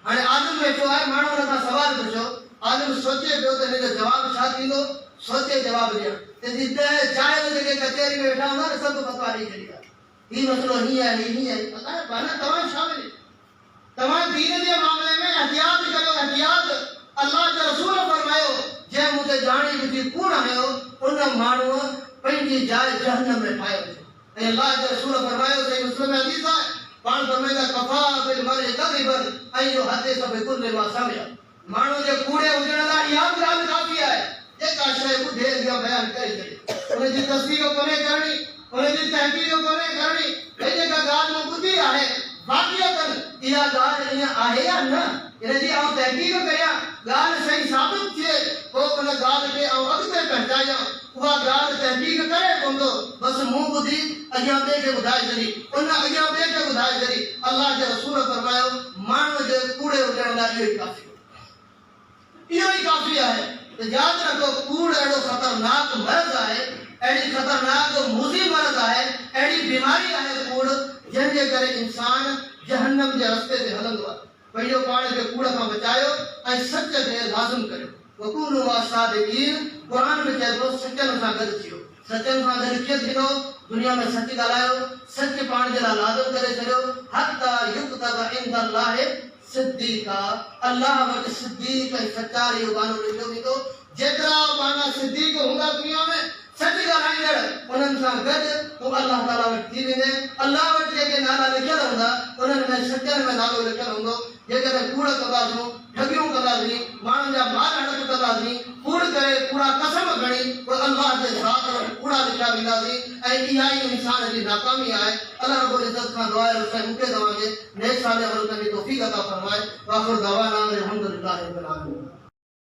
हाणे आदम वेठो आहे, माण्हू हुन खां सवाल पुछो, आदम सोचे पियो त हिन जो जवाबु छा थींदो, सोचे जवाबु ॾियणु त जिते जाइज़ जेके कचहरी में वेठा हूंदा न सभु फतवा ॾेई छॾींदा, हीउ मसइलो हीअं आहे, हीअं आहे। तव्हां छा मिले, तव्हां दीन जे मामले में एहतियात करियो, एहतियात। अल्लाह जे रसूल फरमायो, जंहिं मूं ते ॼाणी बुझी कूड़ हयो उन माण्हूअ पंहिंजी जाइ जहन्नम में ठाहे वठो। ऐं अल्लाह जे रसूल फरमायो, सही मुस्लिम में हदीस आहे, पाण फरमाईंदा कफ़ा बिल मर्इ कज़िबन ऐं युहद्दिस बिकुल्लि मा समिअ। माण्हू जे कूड़े हुजण लाइ इहा बि ॻाल्हि काफ़ी आहे, जेका शइ ॿुधे अॻियां बयानु करे छॾे, उनजी तस्दीक़ कोन्हे करणी, उनजी तहक़ीक़ कोन्हे करणी। हे जेका ॻाल्हि मूं ॿुधी आहे वाक़िअतन इहा ॻाल्हि ईअं आहे या न, हिनजी आउं तहक़ीक़ करियां, ॻाल्हि सही साबित थिए, पोइ उन ॻाल्हि खे आउं अॻिते पहुचायां। उहा ॻाल्हि तहक़ीक़ करे कोन्ह, बसि मूं ॿुधी अॻियां ॿिए खे ॿुधाए छॾी, उन अॻियां ॿिए खे ॿुधाए छॾी। अल्लाह जे रसूल फरमायो, माण्हू जे कूड़े हुजण लाइ इहो ई काफ़ी, इहो ई काफ़ी आहे। त यादि रखो, कूड़ अहिड़ो ख़तरनाक मर्ज़ आहे, अहिड़ी ख़तरनाक मुज़ी मर्ज़ आहे, अहिड़ी बीमारी आहे कूड़, जंहिंजे करे इंसान जहन्नम जे रस्ते ते हलंदो आहे। पंहिंजो पाण खे कूड़ खां बचायो ऐं सच खे लाज़िम करियो। वकूनू सादिक़ीन, क़ुरान में चइबो सचनि सां गॾु थियो। सचनि सां गॾु कीअं थींदो, दुनिया में सच ॻाल्हायो, सच पाण जे लाइ लाज़िम करे छॾियो। हत्ता युक्तब इंदल्लाहि सिद्दीक़ा, अल्लाह वटि सिद्दीक़ ऐं सचार इहो गानो लिखियो वेंदो। जेतिरा पाण सिद्दीक़ हूंदा दुनिया में, सच ॻाल्हाईंदड़, उन्हनि सां गॾु तूं अल्लाह ताला वटि थी वेंदे। अल्लाह वटि जेके नाला लिखियल हूंदा उन्हनि में सचनि में नालो लिखियल हूंदो। जेकॾहिं कूड़ कंदासीं, ठगियूं कंदासीं, माण्हुनि जा माल हड़प कंदासीं, कूड़ करे कूड़ा कसम खणी पोइ अल्लाह जे ज़ात वटि कूड़ा लिखिया वेंदासीं, ऐं इहा ई इंसान जी नाकामी आहे। अल्लाह रब्बुल इज़्ज़त खां दुआ आहे त मूंखे तव्हांखे नेक साल अमल करने की तौफ़ीक़ अता फरमाए। वाखिर दवाना अल्हम्दुलिल्लाहि रब्बिल आलमीन।